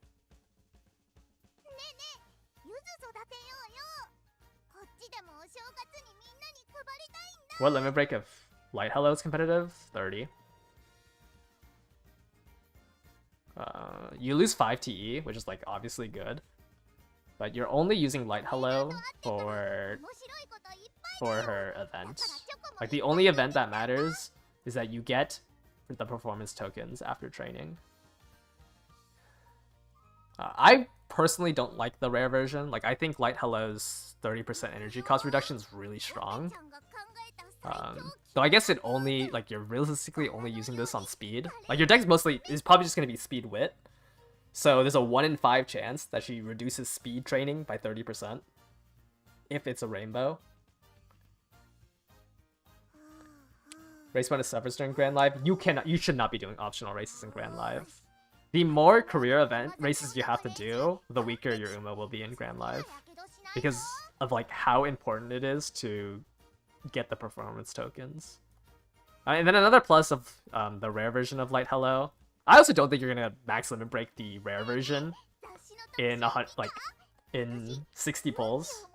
What limit break of Light Hello is competitive? 30. You lose 5 TE, which is like obviously good. But you're only using Light Hello for her event. Like the only event that matters is that you get the performance tokens after training. I personally don't like the rare version. Like I think Light Hello's 30% energy cost reduction is really strong. So I guess it only, like, you're realistically only using this on speed. Like your deck is probably just gonna be speed wit. So there's a 1 in 5 chance that she reduces speed training by 30% if it's a rainbow. Race bonus suffers during Grand Live. You should not be doing optional races in Grand Live. The more career event races you have to do, the weaker your Uma will be in Grand Live. Because of like how important it is to get the performance tokens. And then another plus of the rare version of Light Hello. I also don't think you're gonna max limit break the rare version in in 60 pulls.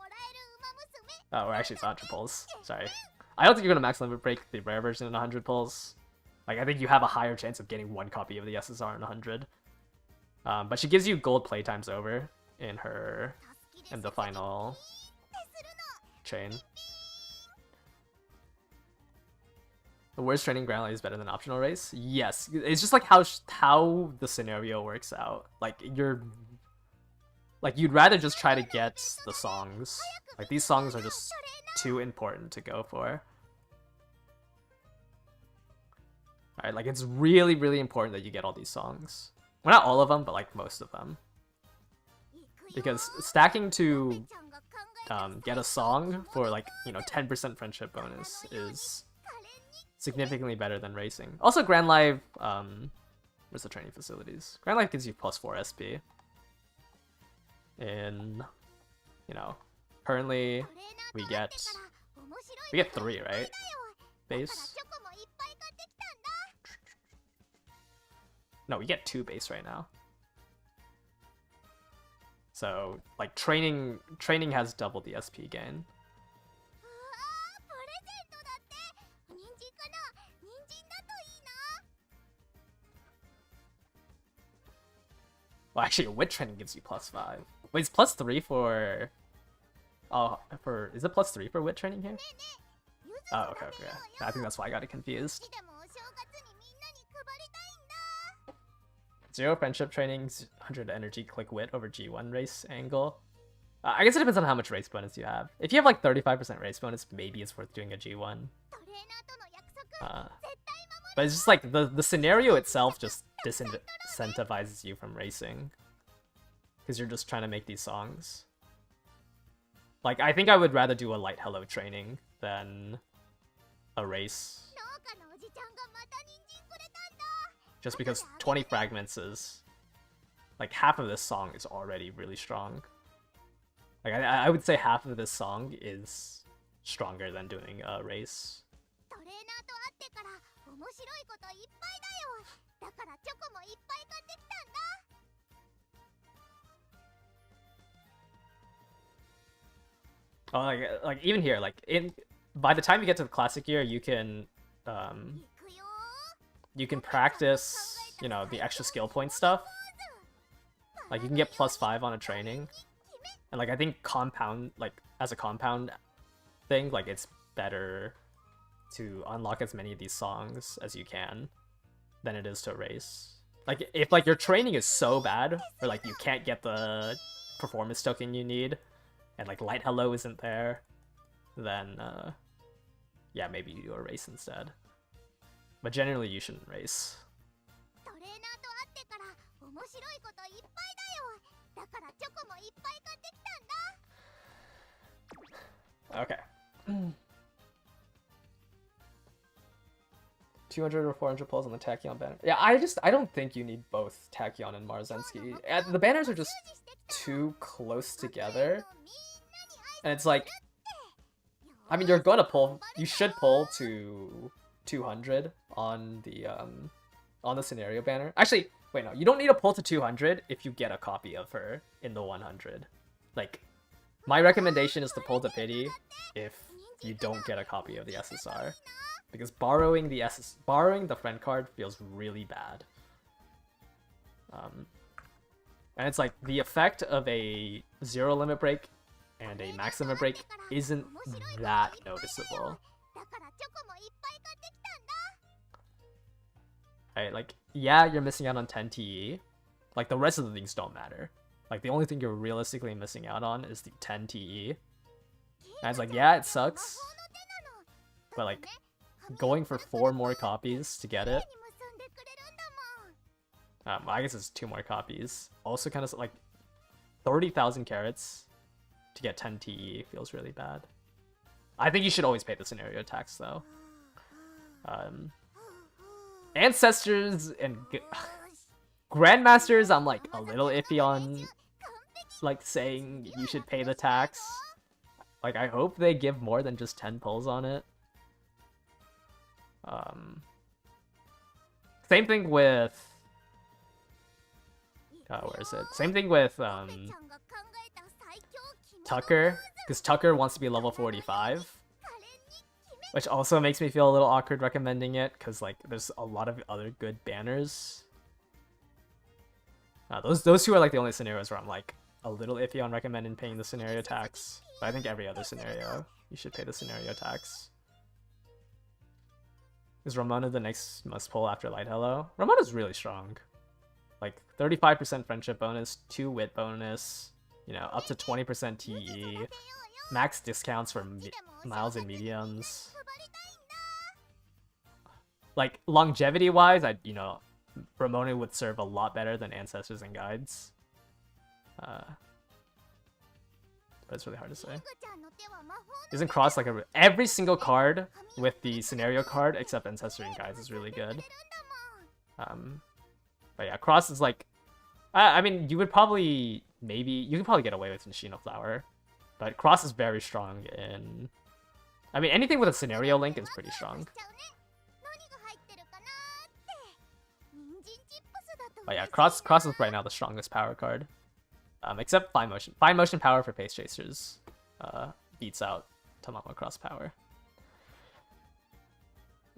Or actually it's 100 pulls. Sorry. I don't think you're gonna max limit break the rare version in 100 pulls. Like I think you have a higher chance of getting 1 copy of the SSR in 100. But she gives you gold playtimes over in the final chain. The worst training ground light is better than optional race? Yes. It's just like how the scenario works out. Like you'd rather just try to get the songs. Like these songs are just too important to go for. Alright, like it's really, really important that you get all these songs. Well, not all of them, but like most of them. Because stacking to get a song for like, you know, 10% friendship bonus is significantly better than racing. Also, Grand Live, where's the training facilities? Grand Live gives you +4 SP. And, you know, currently we get 3, right? Base. No, we get 2 base right now. So, like, training has double the SP gain. Well, actually, wit training gives you +5. Wait, it's +3 for... Oh, is it +3 for wit training here? Oh, okay. I think that's why I got it confused. 0 friendship training, 100 energy, click wit over G1 race angle. I guess it depends on how much race bonus you have. If you have like 35% race bonus, maybe it's worth doing a G1. But it's just like the scenario itself just disincentivizes you from racing. Because you're just trying to make these songs. Like, I think I would rather do a light hello training than a race. Just because 20 fragments is... Like, half of this song is already really strong. Like, I would say half of this song is stronger than doing a race. Oh, like even here, like by the time you get to the classic year, you can practice, you know, the extra skill point stuff. Like you can get +5 on a training, and like I think compound, like as a compound thing, like it's better to unlock as many of these songs as you can than it is to race. Like if like your training is so bad, or like you can't get the performance token you need, and like light hello isn't there, then yeah, maybe you do a race instead. But generally you shouldn't race. Okay. 200 or 400 pulls on the Tachyon banner. Yeah, I don't think you need both Tachyon and Marzensky. The banners are just too close together. And it's like, I mean, you should pull to 200 on the scenario banner. Actually, wait, no, you don't need to pull to 200 if you get a copy of her in the 100. Like, my recommendation is to pull to pity if you don't get a copy of the SSR. Because borrowing the friend card feels really bad. And it's like, the effect of a 0 limit break and a max limit break isn't that noticeable. Right, like, yeah, you're missing out on 10 TE. Like, the rest of the things don't matter. Like, the only thing you're realistically missing out on is the 10 TE. And it's like, yeah, it sucks. But, like, going for 4 more copies to get it. I guess it's 2 more copies. Also kind of, like, 30,000 carats to get 10 TE feels really bad. I think you should always pay the scenario tax, though. Ancestors and Grandmasters, I'm like a little iffy on like saying you should pay the tax. Like, I hope they give more than just 10 pulls on it. Same thing with where is it? Same thing with Tucker, because Tucker wants to be level 45. Which also makes me feel a little awkward recommending it, because like there's a lot of other good banners. Those two are like the only scenarios where I'm like a little iffy on recommending paying the scenario tax. But I think every other scenario you should pay the scenario tax. Is Ramona the next must pull after Light Hello? Ramona's really strong. Like 35% friendship bonus, 2 wit bonus, you know, up to 20% TE, max discounts for miles and mediums. Like longevity wise, you know, Ramona would serve a lot better than Ancestors and Guides. But it's really hard to say. Isn't Cross like every single card with the scenario card except Ancestor and Guides is really good. But yeah, Cross is like, I mean, you could probably get away with Nishino Flower, but Cross is very strong in, I mean, anything with a scenario link is pretty strong. But yeah, Cross is right now the strongest power card. Except Fine Motion. Fine Motion power for Pace Chasers beats out Tamamo Cross power.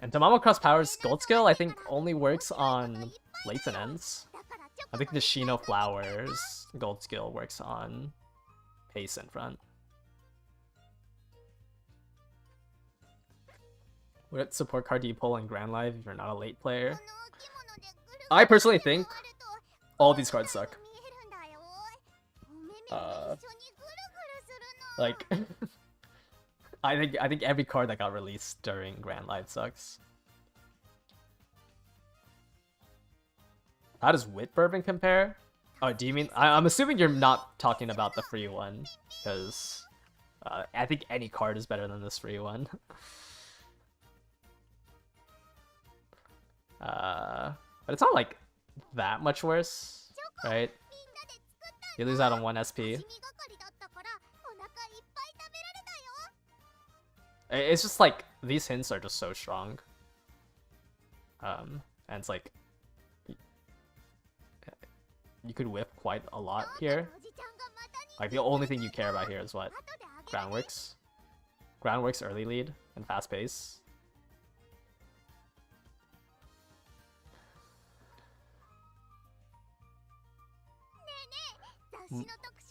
And Tamamo Cross power's gold skill, I think, only works on lates and ends. I think the Shino Flowers gold skill works on Pace in front. What support card do you pull in Grand Live if you're not a late player? I personally think all these cards suck. Like, I think every card that got released during Grand Live sucks. How does Wit Bourbon compare? Oh, do you mean? I'm assuming you're not talking about the free one, because I think any card is better than this free one. But it's not like that much worse, right? You lose out on 1 SP. It's just like, these hints are just so strong. And it's like, you could whip quite a lot here. Like, the only thing you care about here is what? Groundworks. Groundworks early lead and fast pace.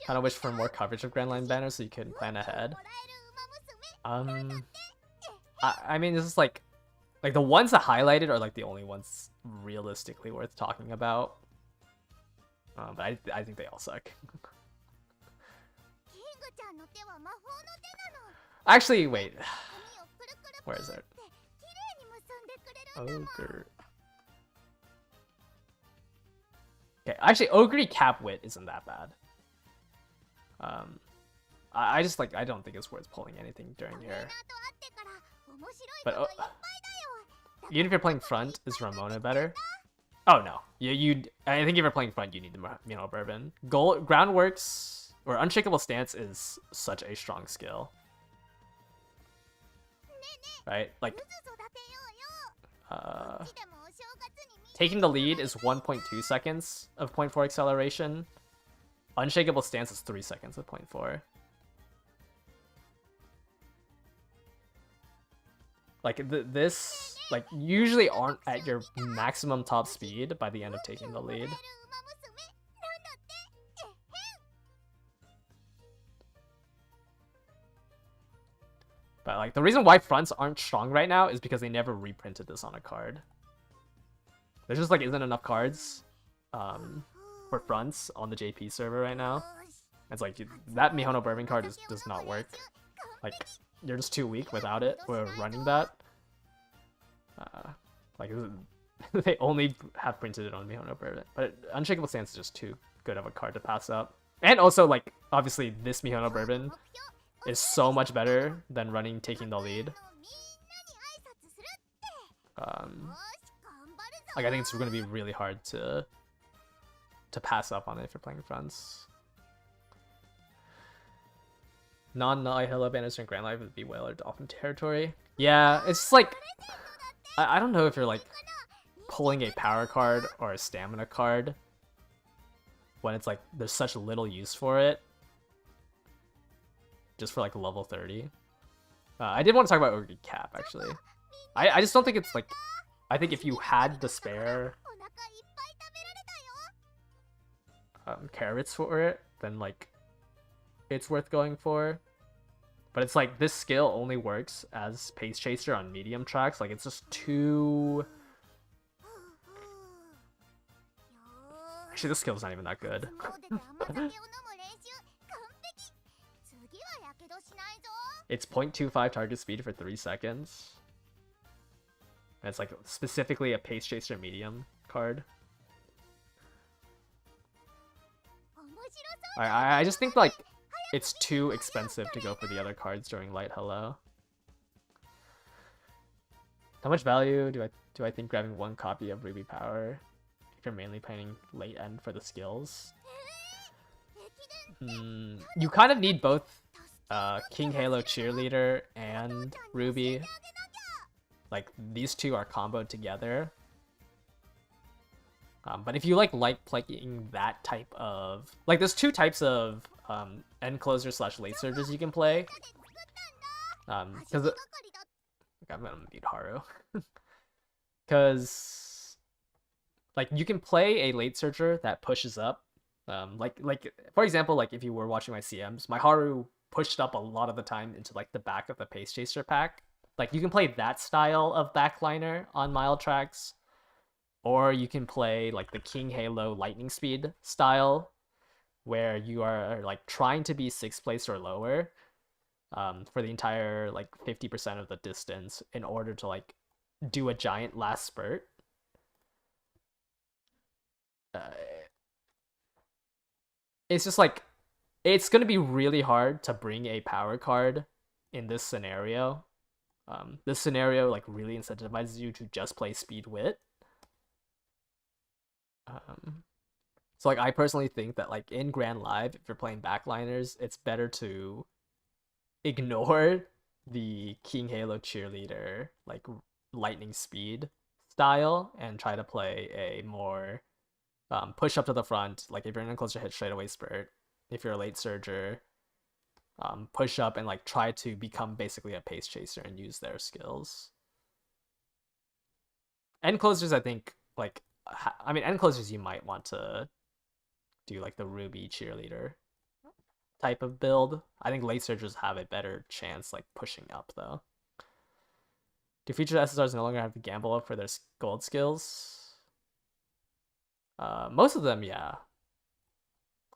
Kind of wish for more coverage of Grand Line banners so you can plan ahead. I mean, this is like the ones that highlighted are like the only ones realistically worth talking about. But I think they all suck. Actually, wait. Where is it? Ogre. Okay, actually, Ogre Cap Wit isn't that bad. I just like, I don't think it's worth pulling anything during here. But even if you're playing front, is Ramona better? Oh no, I think if you're playing front, you need the Mino Bourbon. Groundworks or Unshakable Stance is such a strong skill, right? Like, taking the lead is 1.2 seconds of 0.4 acceleration. Unshakable Stance is 3 seconds of 0.4. Like, this, like, usually aren't at your maximum top speed by the end of taking the lead. But, like, the reason why fronts aren't strong right now is because they never reprinted this on a card. There just, like, isn't enough cards for fronts on the JP server right now. It's like, that Mihono Bourbon card does not work. Like, you're just too weak without it. We're running that. Like, they only have printed it on Mihono Bourbon. But Unshakable Stance is just too good of a card to pass up. And also, like, obviously, this Mihono Bourbon is so much better than running Taking the Lead. Like, I think it's going to be really hard to pass up on it if you're playing fronts. Non-Night Hello banners in Grand Life would be Whale or Dolphin territory. Yeah, it's just like, I don't know if you're like pulling a power card or a stamina card when it's like there's such little use for it just for like level 30. I did want to talk about Ogre Cap actually. I just don't think it's like, I think if you had the spare carrots for it, then like it's worth going for. But it's like this skill only works as Pace Chaser on medium tracks. Like it's just too... Actually, this skill's not even that good. It's 0.25 target speed for 3 seconds. And it's like specifically a Pace Chaser medium card. I just think like it's too expensive to go for the other cards during Light Hello. How much value do I think grabbing one copy of Ruby Power if you're mainly planning late end for the skills? You kind of need both King Halo Cheerleader and Ruby. Like these two are comboed together. But if you like playing that type of... Like, there's two types of end closer / late surges you can play. Because... I'm gonna mute Haru. Because... Like, you can play a late surger that pushes up. Like, for example, like, if you were watching my CMs, my Haru pushed up a lot of the time into, like, the back of the Pace Chaser pack. Like, you can play that style of backliner on mild tracks. Or you can play like the King Halo Lightning Speed style, where you are like trying to be 6th place or lower for the entire like 50% of the distance in order to like do a giant last spurt. It's just like, it's going to be really hard to bring a power card in this scenario. This scenario like really incentivizes you to just play Speed Wit. So like I personally think that like in Grand Live, if you're playing backliners, it's better to ignore the King Halo Cheerleader like lightning speed style and try to play a more push up to the front. Like if you're in a closer hit, straight away spurt. If you're a late surger, push up and like try to become basically a Pace Chaser and use their skills. End closers, I think, like, I mean, end closers you might want to do like the Ruby Cheerleader type of build. I think late surgers have a better chance like pushing up though. Do featured SSRs no longer have to gamble for their gold skills? Most of them, yeah.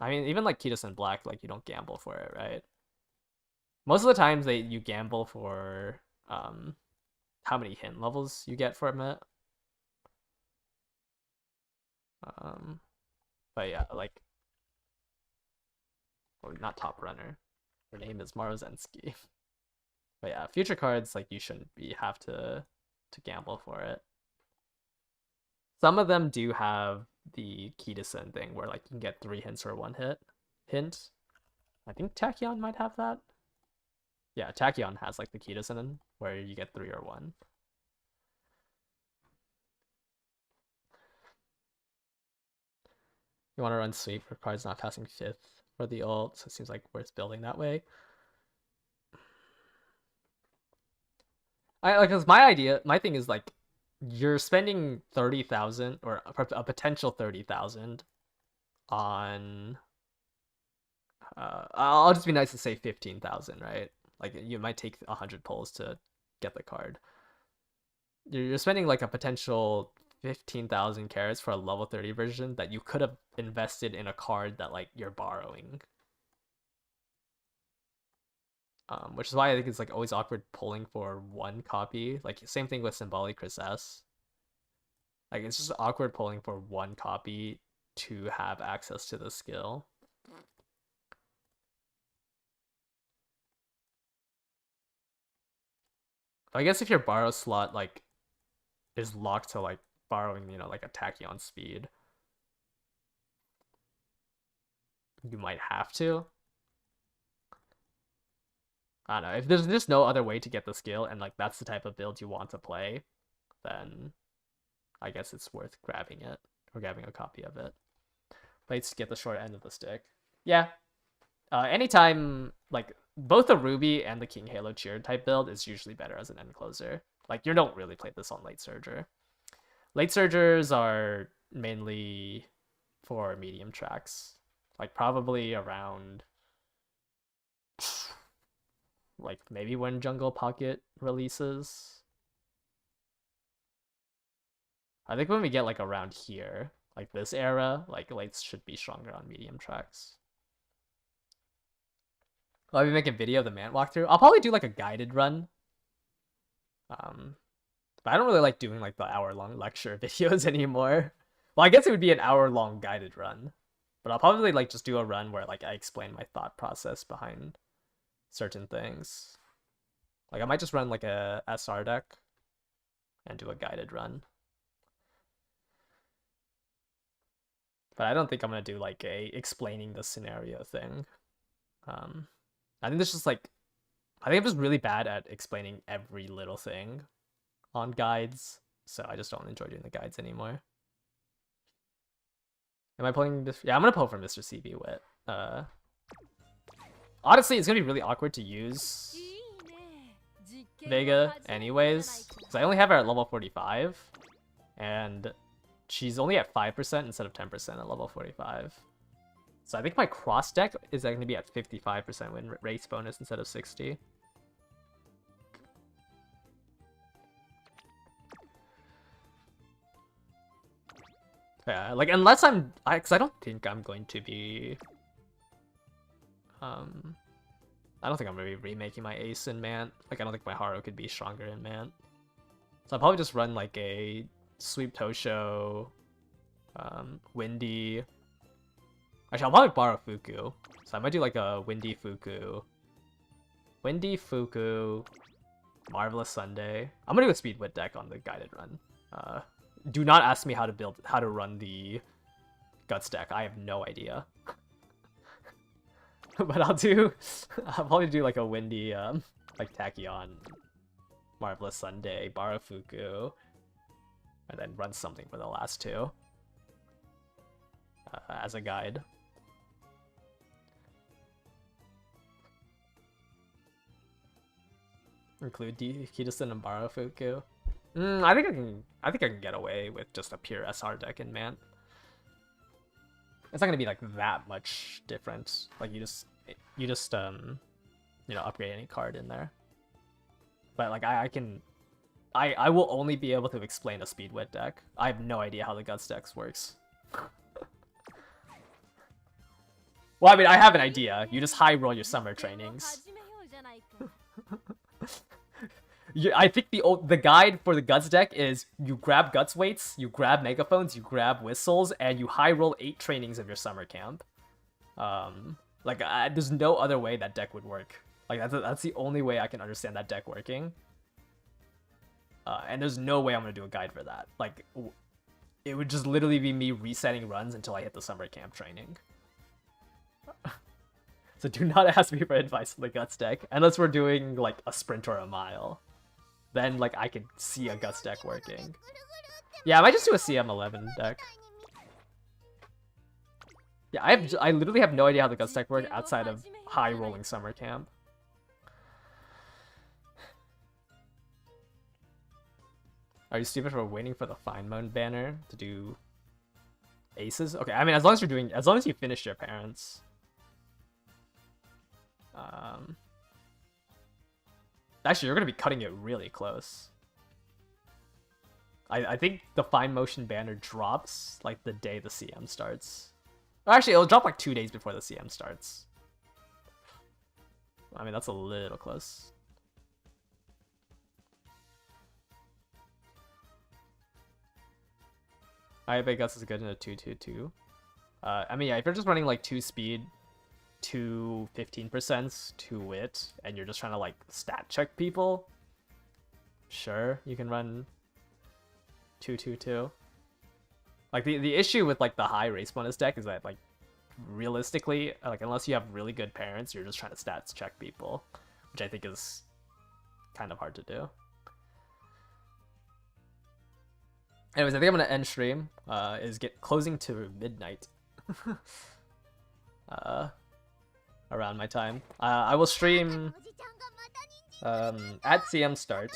I mean, even like Kitos and Black, like you don't gamble for it, right? Most of the times you gamble for how many hint levels you get from it. But yeah, like, well, not Top Runner. Her name is Marozensky. But yeah, future cards, like, you shouldn't have to gamble for it. Some of them do have the Kitasen thing where like you can get 3 hints or 1 hint. I think Tachyon might have that. Yeah, Tachyon has like the Kitasen where you get 3 or 1. You want to run sweep for cards not passing 5th for the ult, so it seems like worth building that way. Cause my thing is like, you're spending 30,000 or a potential 30,000 on I'll just be nice to say 15,000, right? Like you might take 100 pulls to get the card. You're spending like a potential 15,000 carats for a level 30 version that you could have invested in a card that like you're borrowing. Which is why I think it's like always awkward pulling for 1 copy. Like same thing with Symbolic Chris S. Like it's just awkward pulling for 1 copy to have access to the skill. I guess if your borrow slot like is locked to like borrowing, you know, like a Tachyon speed, you might have to. I don't know, if there's just no other way to get the skill and like that's the type of build you want to play, then I guess it's worth grabbing it or grabbing a copy of it. Let's get the short end of the stick. Yeah. Anytime like both the Ruby and the King Halo Cheer type build is usually better as an end closer. Like you don't really play this on late surger. Late surgers are mainly for medium tracks. Like probably around like maybe when Jungle Pocket releases. I think when we get like around here, like this era, like lights should be stronger on medium tracks. I'll be making a video of the Mant walkthrough. I'll probably do like a guided run. But I don't really like doing like the hour-long lecture videos anymore. Well, I guess it would be an hour-long guided run. But I'll probably like just do a run where like I explain my thought process behind certain things. Like I might just run like a SR deck and do a guided run. But I don't think I'm gonna do like a explaining the scenario thing. I think this just like I think I'm just really bad at explaining every little thing on guides, so I just don't enjoy doing the guides anymore. Am I pulling this? Yeah, I'm gonna pull from Mr. CB Wit. Honestly, it's gonna be really awkward to use Vega anyways, because I only have her at level 45, and she's only at 5% instead of 10% at level 45. So I think my cross deck is going to be at 55% win race bonus instead of 60. Yeah, like unless because I don't think I'm going to be, I don't think I'm going to be remaking my ace in Mant. Like I don't think my Haru could be stronger in Mant. So I'll probably just run like a Sweep Tosho, Windy. Actually, I'll probably borrow Fuku. So I might do like a Windy Fuku, Marvelous Sunday. I'm gonna do a Speed Wit deck on the guided run. Do not ask me how to run the Guts deck. I have no idea. But I'll probably do like a Windy, like Tachyon, Marvelous Sunday, borrow Fuku, and then run something for the last two as a guide. Include Kitasen and borrow Fuku. I think I can get away with just a pure SR deck in Mant. It's not gonna be like that much different. Like you just you know, upgrade any card in there. But like I will only be able to explain a Speed Wit deck. I have no idea how the Guts decks works. Well, I mean, I have an idea. You just high roll your summer trainings. I think the guide for the Guts deck is you grab Guts weights, you grab megaphones, you grab whistles, and you high roll 8 trainings of your summer camp. There's no other way that deck would work. Like that's the only way I can understand that deck working. And there's no way I'm gonna do a guide for that. Like, it would just literally be me resetting runs until I hit the summer camp training. So do not ask me for advice on the Guts deck unless we're doing like a sprint or a mile. Then like I could see a Guts deck working. Yeah, I might just do a CM11 deck. Yeah, I literally have no idea how the Guts deck works outside of high rolling summer camp. Are you stupid for waiting for the Fine Moon banner to do aces? Okay, I mean as long as you finish your parents. Actually, you're gonna be cutting it really close. I think the Fine Motion banner drops like the day the CM starts. Actually, it'll drop like 2 days before the CM starts. I mean, that's a little close. I bet Guts is good in a 2-2-2. I mean, yeah, if you're just running like 2 speed, 2 15%, 2 wit, and you're just trying to like stat check people, sure, you can run 2-2-2. Like the issue with like the high race bonus deck is that like realistically, like unless you have really good parents, you're just trying to stats check people, which I think is kind of hard to do. Anyways, I think I'm gonna end stream. Is closing to midnight. Around my time. I will stream at CM start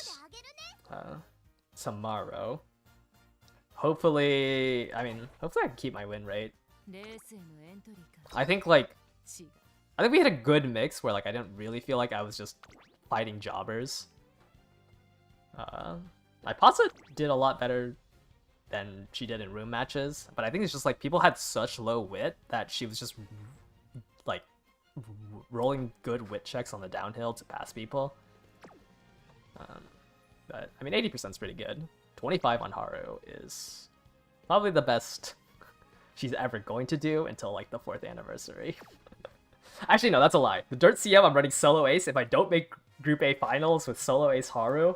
tomorrow. Hopefully, I can keep my win rate. I think we had a good mix where like I didn't really feel like I was just fighting jobbers. My Pasa did a lot better than she did in room matches, but I think it's just like people had such low wit that she was just like rolling good wit checks on the downhill to pass people. But I mean, 80% is pretty good. 25 on Haru is probably the best she's ever going to do until like the 4th anniversary. Actually, no, that's a lie. The Dirt CM, I'm running solo ace. If I don't make Group A finals with solo ace Haru,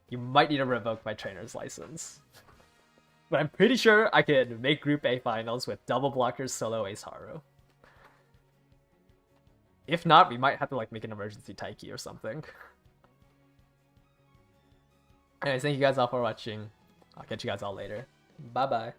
you might need to revoke my trainer's license. But I'm pretty sure I can make Group A finals with double blockers solo ace Haru. If not, we might have to like make an emergency Taiki or something. Anyways, thank you guys all for watching. I'll catch you guys all later. Bye bye.